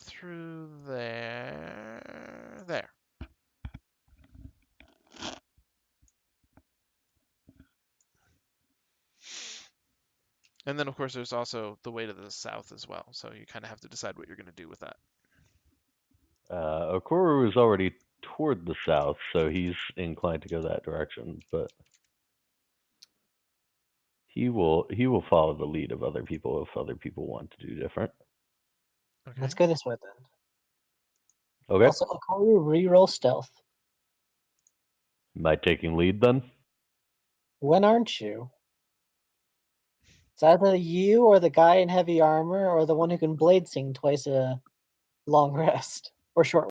[SPEAKER 1] through there. And then, of course, there's also the way to the south as well. So you kind of have to decide what you're going to do with that.
[SPEAKER 3] Okuru is already toward the south, so he's inclined to go that direction. But he will follow the lead of other people if other people want to do different.
[SPEAKER 1] Okay.
[SPEAKER 4] Let's go this way then.
[SPEAKER 3] Okay.
[SPEAKER 4] Also, Okaru, reroll stealth.
[SPEAKER 3] Am I taking lead then?
[SPEAKER 4] When aren't you? It's either you or the guy in heavy armor or the one who can blade sing twice a long rest or short.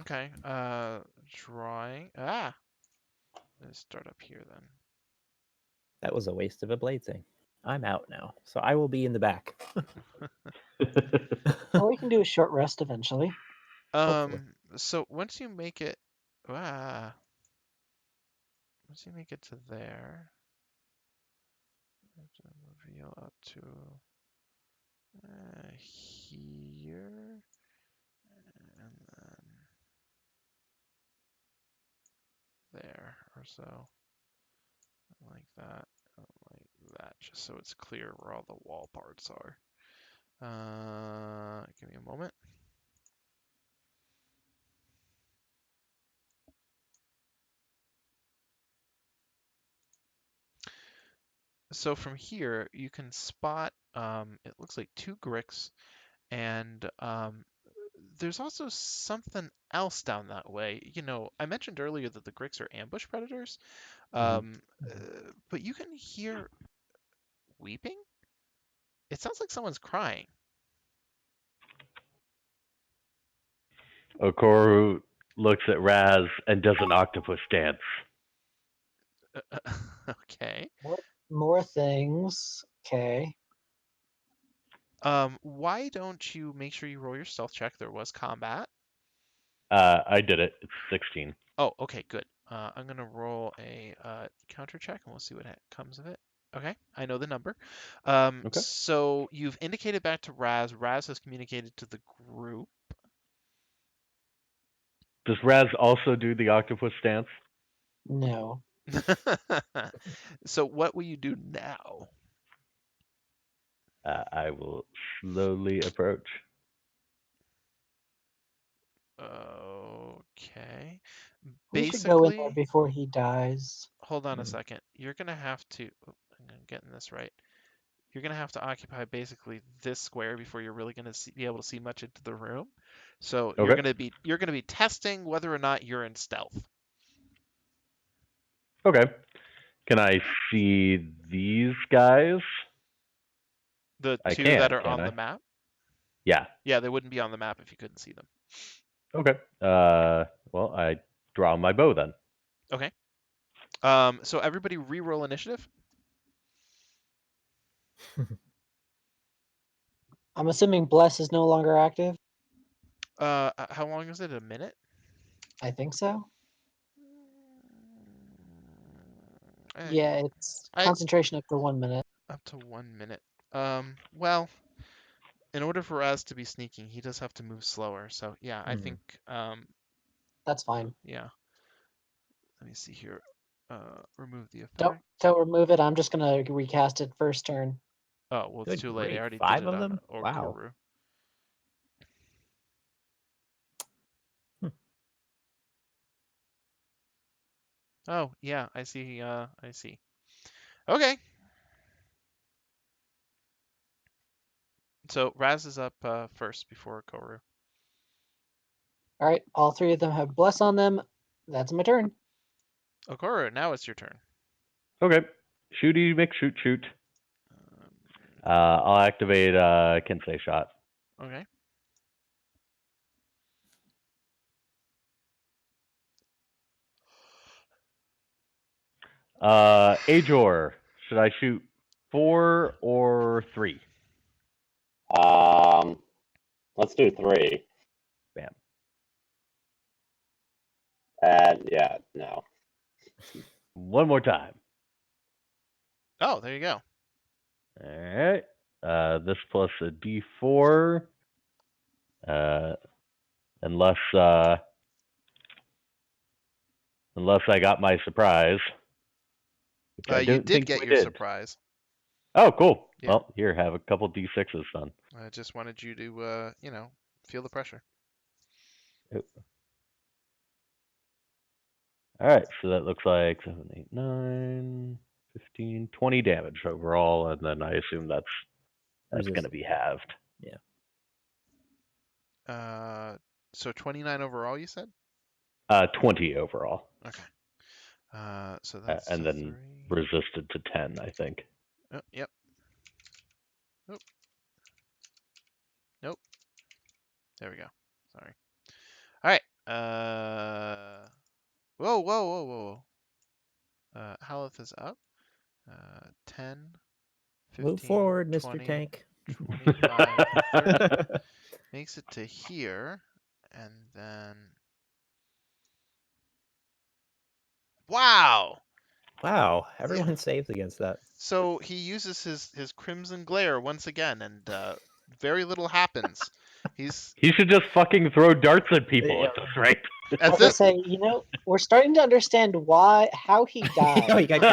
[SPEAKER 1] Okay. Drawing. Let's start up here then.
[SPEAKER 2] That was a waste of a blade thing. I'm out now, so I will be in the back.
[SPEAKER 4] Or we can do a short rest eventually.
[SPEAKER 2] Hopefully.
[SPEAKER 1] So once you make it, once you make it to there, you have to reveal up to here, and then there or so, like that, like that, just so it's clear where all the wall parts are. Give me a moment. So from here, you can spot, it looks like 2 Gricks, and there's also something else down that way. You know, I mentioned earlier that the Gricks are ambush predators,
[SPEAKER 3] Mhm.
[SPEAKER 1] but you can hear weeping. It sounds like someone's crying.
[SPEAKER 3] Okoru looks at Raz and does an octopus dance.
[SPEAKER 1] Okay.
[SPEAKER 4] More things. Okay.
[SPEAKER 1] Why don't you make sure you roll your stealth check? There was combat.
[SPEAKER 3] I did it. It's 16.
[SPEAKER 1] Oh, okay, good. I'm gonna roll a counter check, and we'll see what comes of it. Okay, I know the number.
[SPEAKER 3] Okay.
[SPEAKER 1] So you've indicated back to Raz. Raz has communicated to the group.
[SPEAKER 3] Does Raz also do the octopus dance?
[SPEAKER 4] No.
[SPEAKER 1] So what will you do now?
[SPEAKER 3] I will slowly approach.
[SPEAKER 1] Okay.
[SPEAKER 4] We should go in there
[SPEAKER 1] Basically,
[SPEAKER 4] before he dies.
[SPEAKER 1] hold on a
[SPEAKER 2] Mm.
[SPEAKER 1] second. You're gonna have to. Oh, I'm getting this right. You're gonna have to occupy basically this square before you're really gonna be able to see much into the room. So
[SPEAKER 3] Okay.
[SPEAKER 1] you're gonna be testing whether or not you're in stealth.
[SPEAKER 3] Okay. Can I see these guys?
[SPEAKER 1] The
[SPEAKER 3] I
[SPEAKER 1] 2 that
[SPEAKER 3] can,
[SPEAKER 1] are
[SPEAKER 3] can
[SPEAKER 1] on the
[SPEAKER 3] I?
[SPEAKER 1] map.
[SPEAKER 3] Yeah.
[SPEAKER 1] Yeah, they wouldn't be on the map if you couldn't see them.
[SPEAKER 3] Okay. Well, I draw my bow then.
[SPEAKER 1] Okay. So everybody re-roll initiative.
[SPEAKER 4] I'm assuming Bless is no longer active.
[SPEAKER 1] How long is it? A minute?
[SPEAKER 4] I think so.
[SPEAKER 1] I,
[SPEAKER 4] Yeah, it's
[SPEAKER 1] I
[SPEAKER 4] concentration up to 1 minute.
[SPEAKER 1] up to 1 minute. Well, in order for us to be sneaking, he does have to move slower. So yeah, I think
[SPEAKER 4] That's fine.
[SPEAKER 1] yeah. Let me see here. Remove the
[SPEAKER 4] Don't
[SPEAKER 1] effect.
[SPEAKER 4] don't remove it. I'm just gonna recast it first turn.
[SPEAKER 1] Oh, well, it's
[SPEAKER 2] Good
[SPEAKER 1] too late. I
[SPEAKER 2] grief,
[SPEAKER 1] already did
[SPEAKER 2] 5
[SPEAKER 1] it
[SPEAKER 2] of
[SPEAKER 1] on
[SPEAKER 2] them? Wow.
[SPEAKER 1] Okoru.
[SPEAKER 2] Hmm.
[SPEAKER 1] Oh, yeah, I see. I see. Okay. So Raz is up first before Koru.
[SPEAKER 4] All right, all 3 of them have Bless on them. That's my turn.
[SPEAKER 1] Okoru, now it's your turn.
[SPEAKER 3] Okay. Shooty McShoot shoot.
[SPEAKER 1] Um,
[SPEAKER 3] I'll activate Kensei shot.
[SPEAKER 1] okay.
[SPEAKER 3] Ajor, should I shoot 4 or 3?
[SPEAKER 5] Let's do 3.
[SPEAKER 3] Bam.
[SPEAKER 5] Yeah, no.
[SPEAKER 3] One more time.
[SPEAKER 1] Oh, there you go.
[SPEAKER 3] All right. This plus a D4. Unless I got my surprise, which I
[SPEAKER 1] You
[SPEAKER 3] don't
[SPEAKER 1] did
[SPEAKER 3] think
[SPEAKER 1] get
[SPEAKER 3] we
[SPEAKER 1] your
[SPEAKER 3] did.
[SPEAKER 1] surprise.
[SPEAKER 3] Oh, cool.
[SPEAKER 1] Yeah.
[SPEAKER 3] Well, here, have a couple D6s then.
[SPEAKER 1] I just wanted you to, feel the pressure.
[SPEAKER 3] All right, so that looks like 7, 8, 9, 15, 20 damage overall, and then I assume that's going to
[SPEAKER 2] Resist.
[SPEAKER 3] be halved.
[SPEAKER 2] Yeah.
[SPEAKER 1] So 29 overall, you said?
[SPEAKER 3] 20 overall,
[SPEAKER 1] Okay. So that's
[SPEAKER 3] and
[SPEAKER 1] to
[SPEAKER 3] then
[SPEAKER 1] 3.
[SPEAKER 3] resisted to 10, I think.
[SPEAKER 1] Oh, yep. Nope. Nope. There we go. Sorry. All right. Whoa, whoa, whoa, whoa. Haleth is up. 10,
[SPEAKER 2] Move
[SPEAKER 1] 15,
[SPEAKER 2] forward, Mr.
[SPEAKER 1] 20,
[SPEAKER 2] Tank.
[SPEAKER 1] 25, 30. Makes it to here, and then wow.
[SPEAKER 2] Wow, everyone saves against that.
[SPEAKER 1] So he uses his Crimson Glare once again, and very little happens. He's
[SPEAKER 3] He should just fucking throw darts at people
[SPEAKER 2] Yeah.
[SPEAKER 3] at this rate.
[SPEAKER 4] I was
[SPEAKER 1] at
[SPEAKER 4] gonna
[SPEAKER 1] this,
[SPEAKER 4] say, we're starting to understand how he died.
[SPEAKER 2] Oh, he got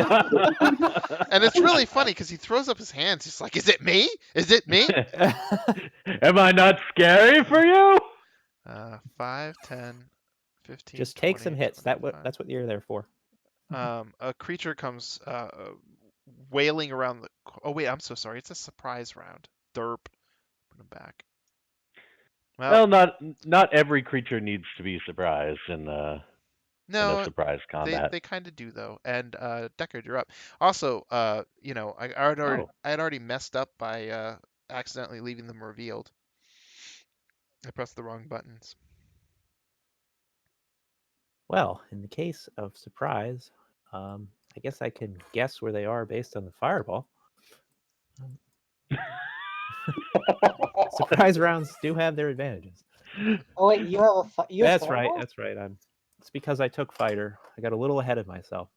[SPEAKER 1] and it's really funny because he throws up his hands. He's like, "Is it me? Is it me?"
[SPEAKER 3] Am I not scary for you?
[SPEAKER 1] 5, 10, 15,
[SPEAKER 2] Just take
[SPEAKER 1] 20,
[SPEAKER 2] some hits.
[SPEAKER 1] 25.
[SPEAKER 2] That's what you're there for.
[SPEAKER 1] A creature comes wailing around the. Oh wait, I'm so sorry. It's a surprise round. Derp. Put him back. Well,
[SPEAKER 3] Well, not every creature needs to be surprised in a
[SPEAKER 1] no,
[SPEAKER 3] surprise combat.
[SPEAKER 1] they kind of do though. And Deckard, you're up. Also,
[SPEAKER 2] Oh,
[SPEAKER 1] I had already messed up by accidentally leaving them revealed. I pressed the wrong buttons.
[SPEAKER 2] well, in the case of surprise, I guess I can guess where they are based on the fireball. Surprise rounds do have their advantages.
[SPEAKER 4] Oh wait, you have you have
[SPEAKER 2] That's right.
[SPEAKER 4] fireball?
[SPEAKER 2] That's right. It's because I took fighter. I got a little ahead of myself.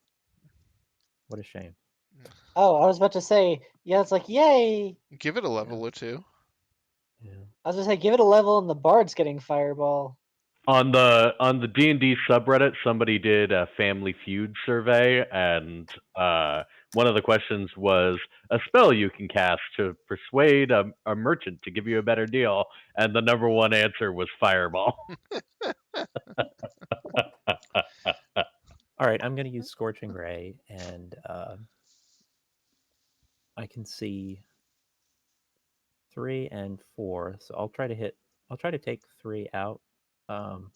[SPEAKER 2] What a shame.
[SPEAKER 4] Oh, I was about to say, yeah, it's like, yay!
[SPEAKER 1] Give it a level or two.
[SPEAKER 2] Yeah.
[SPEAKER 4] I was gonna say, give it a level and the bard's getting fireball.
[SPEAKER 3] On the D&D subreddit, somebody did a Family Feud survey, and one of the questions was a spell you can cast to persuade a merchant to give you a better deal, and the number one answer was Fireball.
[SPEAKER 2] All right. I'm going to use Scorching Ray, and I can see 3 and 4. So I'll try to hit. I'll try to take 3 out. Um,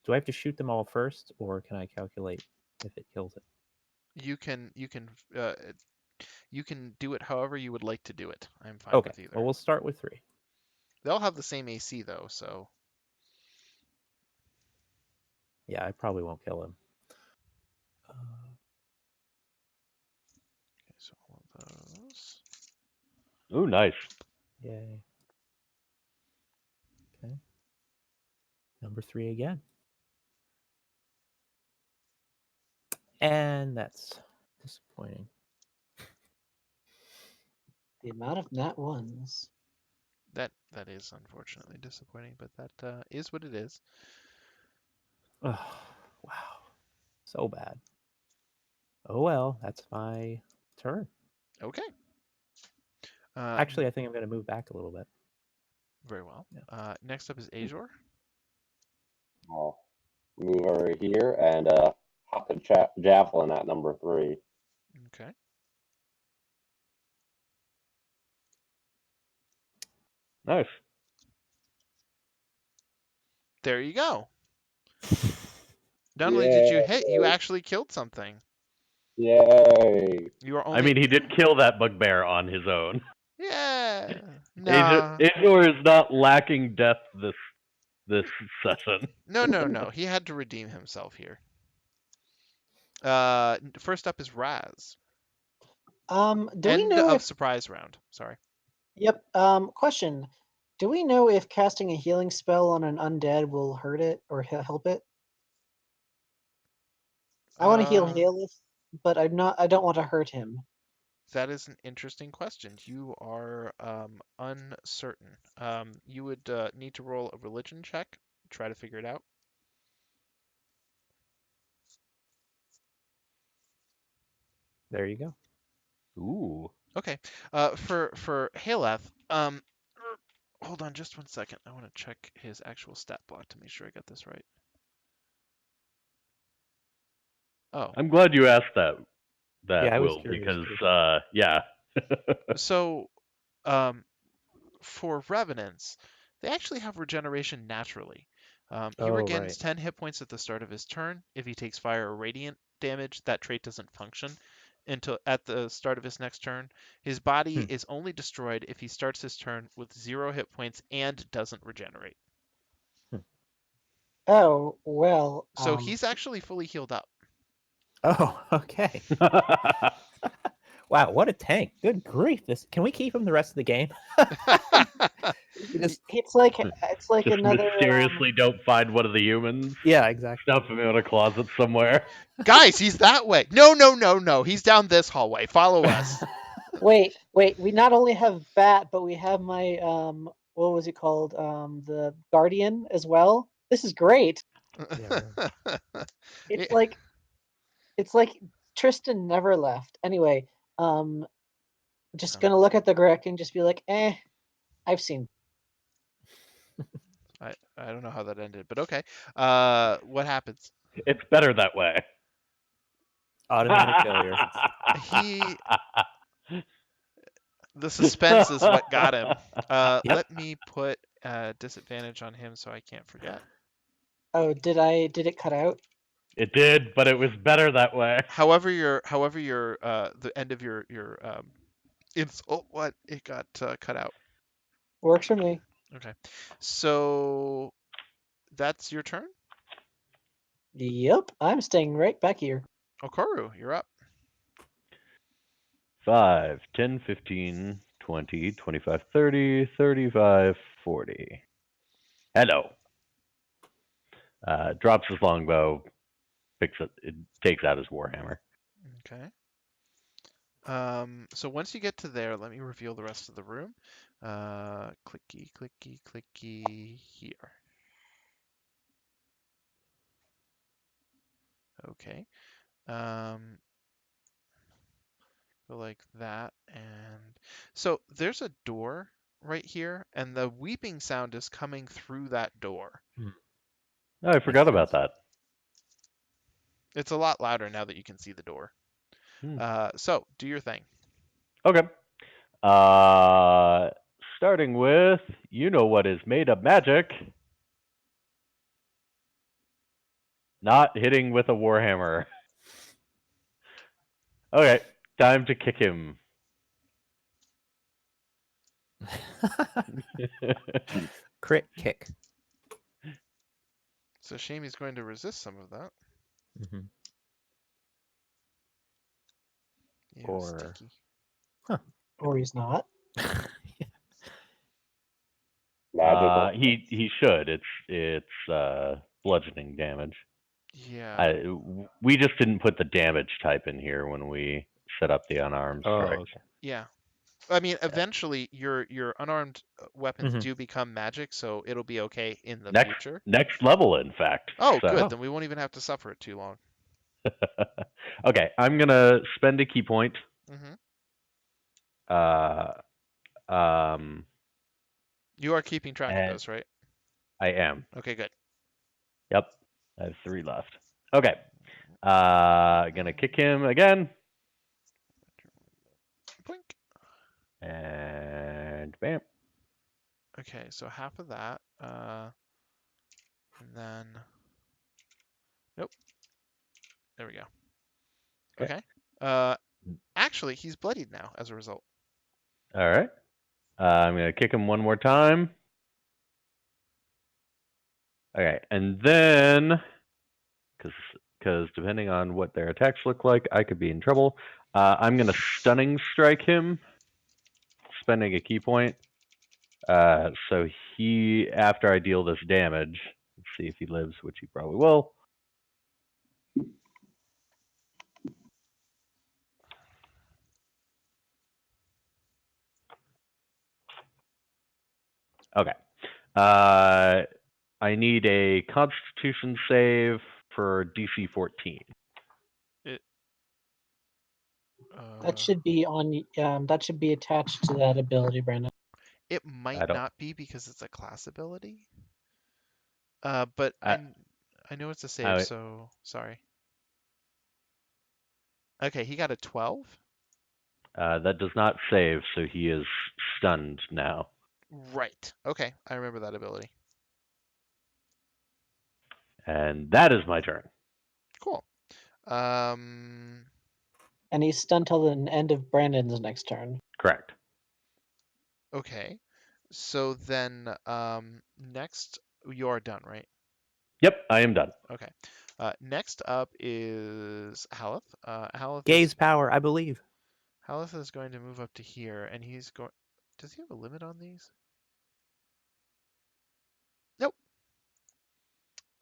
[SPEAKER 2] do I have to shoot them all first, or can I calculate if it kills it?
[SPEAKER 1] Uh, you can do it however you would like to do it. I'm fine
[SPEAKER 2] Okay.
[SPEAKER 1] with either.
[SPEAKER 2] Well, we'll start with 3.
[SPEAKER 1] They'll have the same AC though, so
[SPEAKER 2] Yeah, I probably won't kill him.
[SPEAKER 1] okay, so all of those.
[SPEAKER 3] Ooh, nice.
[SPEAKER 2] Yay. Okay. Number 3 again. And that's disappointing.
[SPEAKER 4] The amount of nat ones.
[SPEAKER 1] That is unfortunately disappointing, but that is what it is.
[SPEAKER 2] Oh, wow. So bad. Oh well, that's my turn.
[SPEAKER 1] Okay.
[SPEAKER 2] Actually, I think I'm going to move back a little bit.
[SPEAKER 1] Very well.
[SPEAKER 2] Yeah.
[SPEAKER 1] Next up is Azor.
[SPEAKER 5] I'll move over here and hop a javelin at number 3.
[SPEAKER 1] Okay.
[SPEAKER 3] Nice.
[SPEAKER 1] There you go. Not only did you hit, you
[SPEAKER 5] Yay!
[SPEAKER 1] actually killed something.
[SPEAKER 5] Yay!
[SPEAKER 1] You are
[SPEAKER 3] I
[SPEAKER 1] only.
[SPEAKER 3] mean, he did kill that bugbear on his own.
[SPEAKER 1] Yeah.
[SPEAKER 3] Azor,
[SPEAKER 1] Nah.
[SPEAKER 3] Azor is not lacking death this session.
[SPEAKER 1] No. He had to redeem himself here. First up is Raz.
[SPEAKER 4] Do we
[SPEAKER 1] End
[SPEAKER 4] know
[SPEAKER 1] of
[SPEAKER 4] if?
[SPEAKER 1] surprise round. Sorry.
[SPEAKER 4] Yep. Question. Do we know if casting a healing spell on an undead will hurt it or help it? I want to heal
[SPEAKER 1] Uh,
[SPEAKER 4] Haleth, but I'm not. I don't want to hurt him.
[SPEAKER 1] that is an interesting question. You are uncertain. You would need to roll a religion check, try to figure it out.
[SPEAKER 2] There you go.
[SPEAKER 3] Ooh.
[SPEAKER 1] Okay. For Haleth, hold on just 1 second. I want to check his actual stat block to make sure I got this right. Oh,
[SPEAKER 3] I'm glad you asked that,
[SPEAKER 2] Yeah, I was
[SPEAKER 3] Will,
[SPEAKER 2] curious
[SPEAKER 3] because
[SPEAKER 2] too.
[SPEAKER 3] yeah.
[SPEAKER 1] so um, for Revenants, they actually have regeneration naturally. He
[SPEAKER 2] Oh,
[SPEAKER 1] regains
[SPEAKER 2] right.
[SPEAKER 1] 10 hit points at the start of his turn. If he takes fire or radiant damage, that trait doesn't function until at the start of his next turn. His body
[SPEAKER 2] Hmm.
[SPEAKER 1] is only destroyed if he starts his turn with 0 hit points and doesn't regenerate.
[SPEAKER 4] Oh well.
[SPEAKER 1] So he's actually fully healed up.
[SPEAKER 2] Oh, okay. Wow, what a tank! Good grief! Can we keep him the rest of the game? We just
[SPEAKER 4] It's like
[SPEAKER 3] Just
[SPEAKER 4] another.
[SPEAKER 3] mysteriously don't find one of the humans.
[SPEAKER 2] yeah, exactly.
[SPEAKER 3] Stuff him in a closet somewhere.
[SPEAKER 1] Guys, he's that way. No. He's down this hallway. Follow us.
[SPEAKER 4] Wait. We not only have Bat, but we have my what was it called? The Guardian as well. This is great.
[SPEAKER 2] Yeah,
[SPEAKER 4] It's like Tristan never left. Anyway, just gonna look at the Greg and just be like, I've seen.
[SPEAKER 1] I don't know how that ended, but okay. What happens?
[SPEAKER 3] It's better that way.
[SPEAKER 2] automatic failure.
[SPEAKER 1] The suspense is what got him.
[SPEAKER 2] Yep.
[SPEAKER 1] Let me put disadvantage on him so I can't forget.
[SPEAKER 4] Oh, did it cut out?
[SPEAKER 3] It did, but it was better that way.
[SPEAKER 1] However, your the end of your insult, what it got cut out.
[SPEAKER 4] Works for me.
[SPEAKER 1] Okay, so that's your turn.
[SPEAKER 4] Yep, I'm staying right back here.
[SPEAKER 1] Okaru, you're up.
[SPEAKER 3] 5, 10, 15, 20, 25, 30, 35, 40. Hello. Drops his longbow, picks it takes out his warhammer.
[SPEAKER 1] Okay. So once you get to there, let me reveal the rest of the room. Clicky, clicky, clicky here. Okay. Go like that, and so there's a door right here, and the weeping sound is coming through that door.
[SPEAKER 3] Oh, I forgot about that.
[SPEAKER 1] It's a lot louder now that you can see the door. So do your thing.
[SPEAKER 3] Okay. Starting with, you know what is made of magic. Not hitting with a warhammer. Okay, time to kick him.
[SPEAKER 2] Crit kick.
[SPEAKER 1] It's a shame he's going to resist some of that.
[SPEAKER 2] Mm-hmm.
[SPEAKER 1] Yeah,
[SPEAKER 2] Or-
[SPEAKER 1] sticky.
[SPEAKER 4] Or he's not.
[SPEAKER 5] Magical.
[SPEAKER 3] He should. It's bludgeoning damage.
[SPEAKER 1] Yeah.
[SPEAKER 3] We just didn't put the damage type in here when we set up the unarmed
[SPEAKER 2] Oh,
[SPEAKER 3] strikes.
[SPEAKER 2] okay.
[SPEAKER 1] Yeah. I mean, eventually your unarmed weapons
[SPEAKER 2] Mhm.
[SPEAKER 1] do become magic, so it'll be okay in the
[SPEAKER 3] Next
[SPEAKER 1] future.
[SPEAKER 3] next level, in fact.
[SPEAKER 1] Oh,
[SPEAKER 3] So-
[SPEAKER 1] good. Then we won't even have to suffer it too long.
[SPEAKER 3] Okay, I'm gonna spend a key point.
[SPEAKER 1] Hmm.
[SPEAKER 3] Um,
[SPEAKER 1] You are keeping track of
[SPEAKER 3] And-
[SPEAKER 1] those, right?
[SPEAKER 3] I am.
[SPEAKER 1] Okay, good.
[SPEAKER 3] Yep, I have 3 left. Okay, gonna kick him again,
[SPEAKER 1] Blink.
[SPEAKER 3] and bam.
[SPEAKER 1] Okay, so half of that, and then, nope. There we go.
[SPEAKER 3] Okay.
[SPEAKER 1] Okay. Actually, he's bloodied now as a result.
[SPEAKER 3] All right. I'm gonna kick him one more time. Okay, and then, because depending on what their attacks look like, I could be in trouble. I'm gonna stunning strike him, spending a key point. So he, after I deal this damage, let's see if he lives, which he probably will. Okay. I need a Constitution save for DC 14.
[SPEAKER 1] Uh,
[SPEAKER 4] That should be on. That should be attached to that ability, Brandon.
[SPEAKER 1] It might
[SPEAKER 3] I don't.
[SPEAKER 1] not be because it's a class ability. But
[SPEAKER 3] I,
[SPEAKER 1] I know it's a save,
[SPEAKER 3] I,
[SPEAKER 1] so sorry. Okay, he got a 12.
[SPEAKER 3] that does not save, so he is stunned now.
[SPEAKER 1] Right. Okay, I remember that ability.
[SPEAKER 3] And that is my turn.
[SPEAKER 1] Cool. Um,
[SPEAKER 4] And he's stunned till the end of Brandon's next turn.
[SPEAKER 3] Correct.
[SPEAKER 1] okay. So then, next, you are done, right?
[SPEAKER 3] Yep, I am done.
[SPEAKER 1] Okay. Next up is Haleth.
[SPEAKER 2] Gaze power, I believe.
[SPEAKER 1] Haleth is going to move up to here, and he's going. Does he have a limit on these? Nope.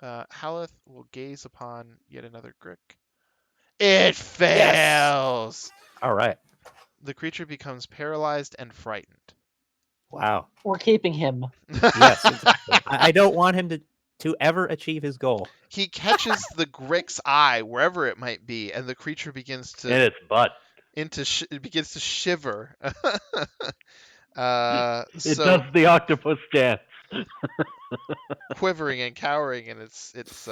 [SPEAKER 1] Haleth will gaze upon yet another Grick. It
[SPEAKER 2] Yes.
[SPEAKER 1] fails.
[SPEAKER 2] All right.
[SPEAKER 1] The creature becomes paralyzed and frightened.
[SPEAKER 2] Wow.
[SPEAKER 4] We're keeping him.
[SPEAKER 2] Yes, exactly. I don't want him to ever achieve his goal.
[SPEAKER 1] He catches the Grick's eye, wherever it might be, and the creature begins
[SPEAKER 3] In
[SPEAKER 1] to
[SPEAKER 3] its butt.
[SPEAKER 1] it begins to shiver.
[SPEAKER 3] It does
[SPEAKER 1] So
[SPEAKER 3] the octopus dance.
[SPEAKER 1] quivering and cowering in its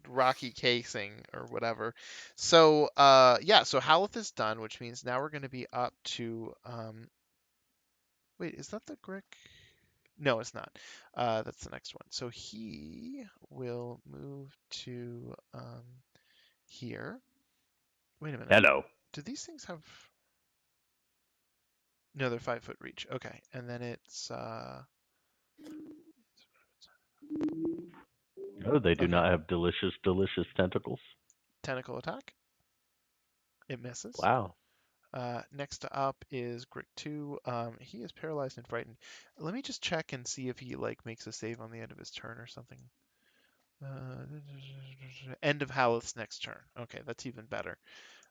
[SPEAKER 1] rocky casing or whatever. So yeah, so Haleth is done, which means now we're going to be up to wait, is that the Grick? No, it's not. That's the next one. So he will move to here. Wait a minute.
[SPEAKER 3] Hello.
[SPEAKER 1] Do these things have? No, they're 5 foot reach. Okay, and then it's
[SPEAKER 3] Oh, they do
[SPEAKER 1] okay.
[SPEAKER 3] not have delicious, delicious tentacles.
[SPEAKER 1] Tentacle attack. It misses.
[SPEAKER 2] Wow.
[SPEAKER 1] Next up is Grick 2. He is paralyzed and frightened. Let me just check and see if he like makes a save on the end of his turn or something. End of Haleth's next turn. Okay, that's even better.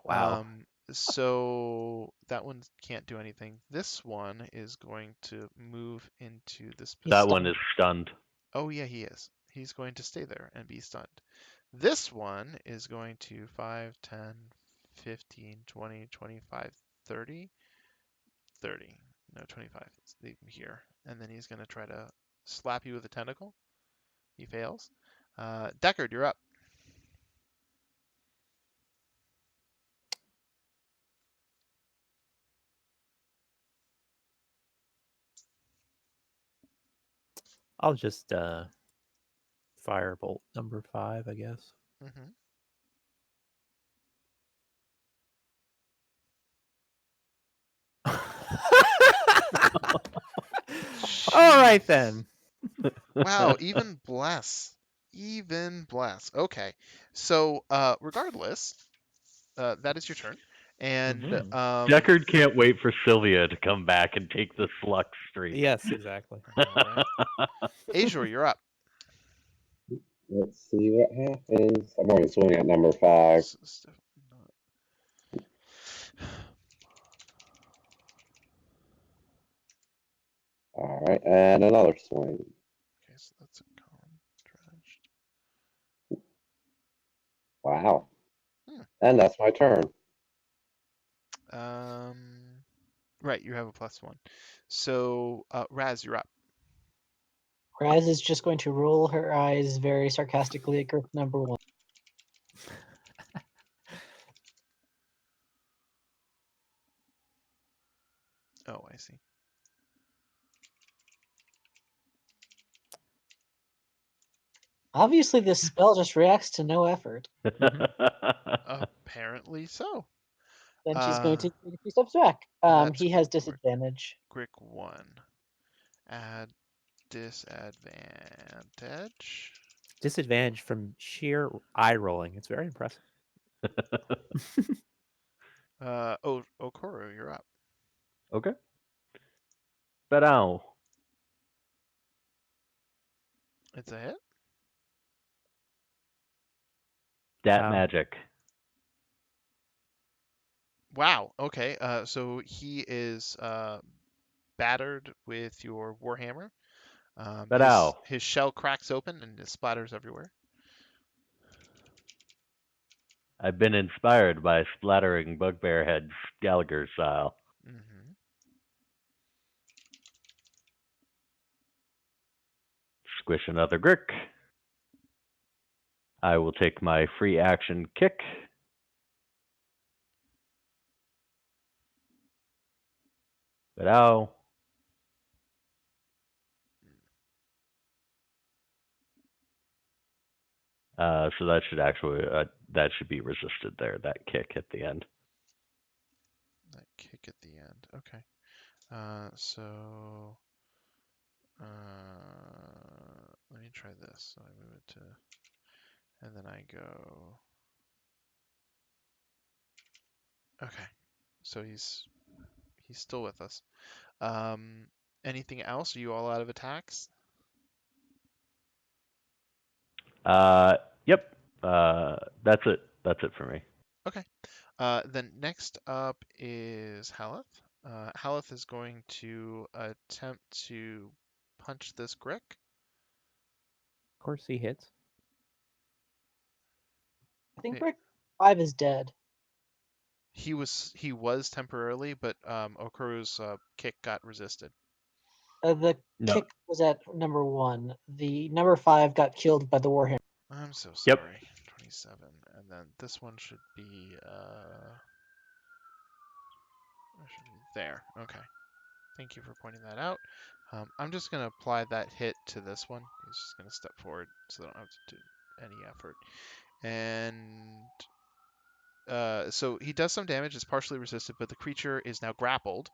[SPEAKER 2] Wow.
[SPEAKER 1] So that one can't do anything. This one is going to move into this
[SPEAKER 4] He's
[SPEAKER 3] That
[SPEAKER 1] position.
[SPEAKER 3] one
[SPEAKER 4] stunned.
[SPEAKER 3] is stunned.
[SPEAKER 1] Oh yeah, he is. He's going to stay there and be stunned. This one is going to 5, 10, 15, 20, 25, 30. 30. No, 25. Leave him here. And then he's going to try to slap you with a tentacle. He fails. Deckard, you're up.
[SPEAKER 2] I'll just firebolt number 5, I guess.
[SPEAKER 1] Mm-hmm.
[SPEAKER 2] All right then.
[SPEAKER 1] Wow, even bless. Even bless. Okay. So, regardless, that is your turn. And
[SPEAKER 2] Mhm.
[SPEAKER 3] Deckard can't wait for Sylvia to come back and take the Slux streak.
[SPEAKER 2] Yes, exactly.
[SPEAKER 1] all right. Azure, you're up.
[SPEAKER 5] Let's see what happens. I'm going to swing at number 5. All right, and another swing.
[SPEAKER 1] Okay, so that's a contrast.
[SPEAKER 5] Wow.
[SPEAKER 1] Hmm.
[SPEAKER 5] And that's my turn.
[SPEAKER 1] Right, you have a +1. So, Raz, you're up.
[SPEAKER 4] Raz is just going to roll her eyes very sarcastically at group number 1.
[SPEAKER 1] Oh, I see.
[SPEAKER 4] Obviously, this spell just reacts to no effort.
[SPEAKER 1] Apparently so.
[SPEAKER 4] Then she's going to take a few steps back. He has disadvantage.
[SPEAKER 1] Grick 1. Add disadvantage.
[SPEAKER 2] Disadvantage from sheer eye rolling. It's very impressive.
[SPEAKER 1] Okoro, you're up.
[SPEAKER 3] Okay. But
[SPEAKER 1] It's a hit.
[SPEAKER 3] that
[SPEAKER 2] Wow.
[SPEAKER 3] magic.
[SPEAKER 1] Wow. Okay. So he is battered with your warhammer.
[SPEAKER 3] But
[SPEAKER 1] His shell cracks open and it splatters everywhere.
[SPEAKER 3] I've been inspired by splattering bugbear heads Gallagher style.
[SPEAKER 1] Mm-hmm.
[SPEAKER 3] squish another Grick. I will take my free action kick. But ow. So that should actually that should be resisted there. That kick at the end.
[SPEAKER 1] That kick at the end. Okay. So let me try this. So I move it to, and then I go. Okay. So he's still with us. Anything else? Are you all out of attacks?
[SPEAKER 3] Yep. That's it. That's it for me.
[SPEAKER 1] Okay. Then next up is Haleth. Haleth is going to attempt to punch this Grick.
[SPEAKER 2] Of course, he hits.
[SPEAKER 4] I think
[SPEAKER 1] It-
[SPEAKER 4] Brick 5 is dead.
[SPEAKER 1] He was temporarily, but Okuru's kick got resisted.
[SPEAKER 4] The
[SPEAKER 3] No.
[SPEAKER 4] kick was at number 1. The number 5 got killed by the Warhammer.
[SPEAKER 1] I'm so
[SPEAKER 3] Yep.
[SPEAKER 1] sorry. 27, and then this one should be there. Okay. Thank you for pointing that out. I'm just going to apply that hit to this one. He's just going to step forward so I don't have to do any effort. And so he does some damage. It's partially resisted, but the creature is now grappled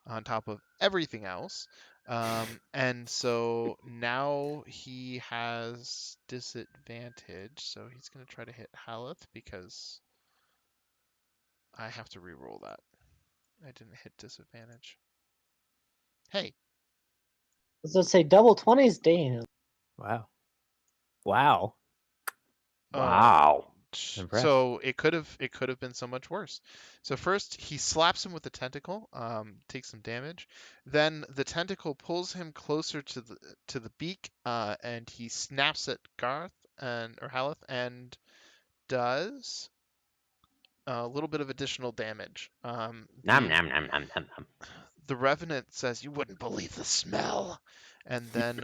[SPEAKER 1] on top of everything else. And so now he has disadvantage. So he's going to try to hit Haleth because I have to re-roll that. I didn't hit disadvantage. Hey,
[SPEAKER 4] So say double 20s, damn.
[SPEAKER 2] Wow. Wow.
[SPEAKER 3] Wow.
[SPEAKER 2] Impressed.
[SPEAKER 1] So it could have been so much worse. So first he slaps him with the tentacle, takes some damage. Then the tentacle pulls him closer to the beak, and he snaps at Garth or Haleth and does a little bit of additional damage.
[SPEAKER 3] Nom nom nom nom nom nom.
[SPEAKER 1] The Revenant says, "You wouldn't believe the smell," and then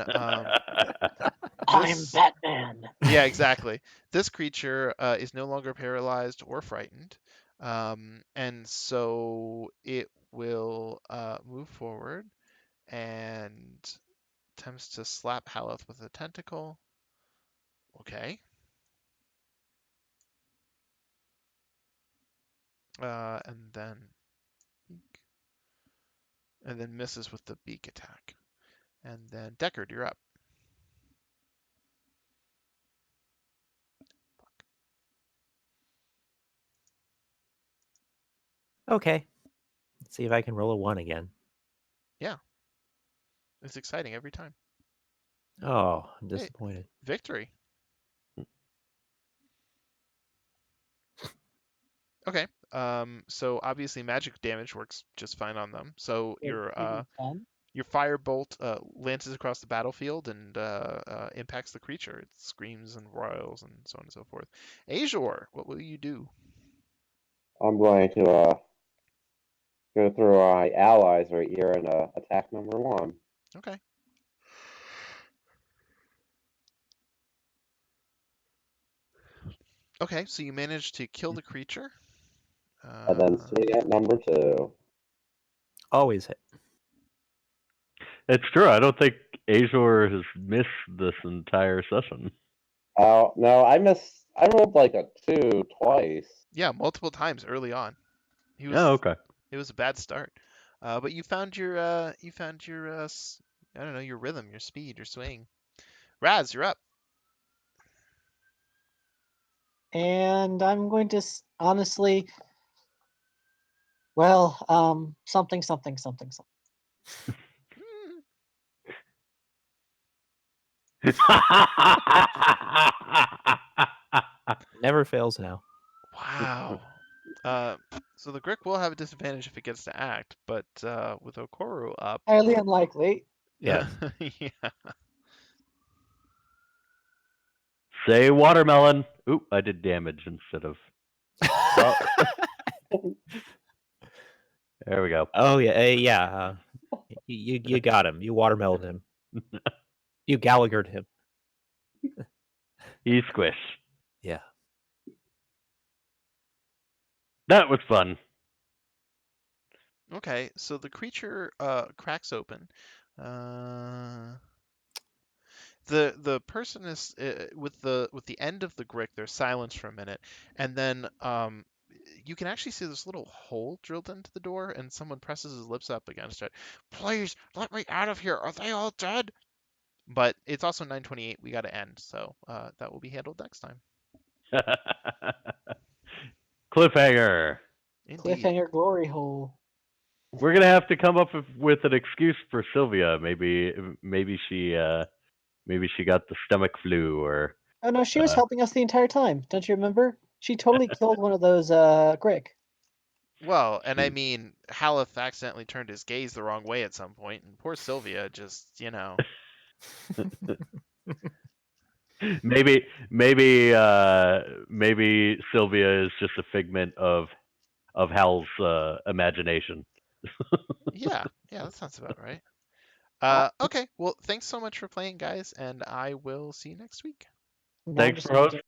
[SPEAKER 4] I'm
[SPEAKER 1] this.
[SPEAKER 4] Batman.
[SPEAKER 1] Yeah, exactly. This creature is no longer paralyzed or frightened, and so it will move forward and attempts to slap Haleth with a tentacle. Okay. And then beak, and then misses with the beak attack. And then Deckard, you're up.
[SPEAKER 2] Okay. Let's see if I can roll a 1 again.
[SPEAKER 1] Yeah, it's exciting every time.
[SPEAKER 2] Oh, I'm
[SPEAKER 1] Hey,
[SPEAKER 2] disappointed.
[SPEAKER 1] victory. Okay. So obviously magic damage works just fine on them. So your firebolt lances across the battlefield and impacts the creature. It screams and roils and so on and so forth. Azure, what will you do?
[SPEAKER 5] I'm going to go through my allies right here and attack number 1.
[SPEAKER 1] Okay. Okay, so you managed to kill the creature.
[SPEAKER 5] And then swing at number 2.
[SPEAKER 2] Always hit.
[SPEAKER 3] It's true. I don't think Azure has missed this entire session.
[SPEAKER 5] Oh, no, I rolled like a 2 twice.
[SPEAKER 1] Yeah, multiple times early on.
[SPEAKER 3] Oh, okay.
[SPEAKER 1] It was a bad start, but you found your I don't know, your rhythm, your speed, your swing. Raz, you're up.
[SPEAKER 4] And I'm going to honestly, well, something.
[SPEAKER 2] Never fails now.
[SPEAKER 1] Wow. So the Grick will have a disadvantage if it gets to act, but with Okoru up,
[SPEAKER 4] Highly unlikely.
[SPEAKER 2] Yeah.
[SPEAKER 1] yeah.
[SPEAKER 3] Say watermelon. Oop, I did damage instead of. Oh. There we go.
[SPEAKER 2] Oh yeah, yeah. You got him. You watermeloned him. You Gallaghered him.
[SPEAKER 3] He squish.
[SPEAKER 2] Yeah.
[SPEAKER 3] That was fun.
[SPEAKER 1] Okay, so the creature cracks open. The person is with the end of the grick. There's silence for a minute, and then you can actually see this little hole drilled into the door, and someone presses his lips up against it. Please let me out of here. Are they all dead? But it's also 9:28. We got to end, so that will be handled next time.
[SPEAKER 3] Cliffhanger.
[SPEAKER 1] Indeed.
[SPEAKER 4] Cliffhanger glory hole.
[SPEAKER 3] We're gonna have to come up with an excuse for Sylvia. Maybe she got the stomach flu, or
[SPEAKER 4] Oh no, she was
[SPEAKER 3] uh,
[SPEAKER 4] helping us the entire time. Don't you remember? She totally killed one of those Grick.
[SPEAKER 1] Well, and I
[SPEAKER 3] shoot.
[SPEAKER 1] mean, Haleth accidentally turned his gaze the wrong way at some point, and poor Sylvia just,
[SPEAKER 3] maybe Sylvia is just a figment of Hal's imagination.
[SPEAKER 1] yeah, that sounds about right. Okay, well, thanks so much for playing, guys, and I will see you next week.
[SPEAKER 4] Now
[SPEAKER 3] Thanks
[SPEAKER 4] just
[SPEAKER 3] for hosting.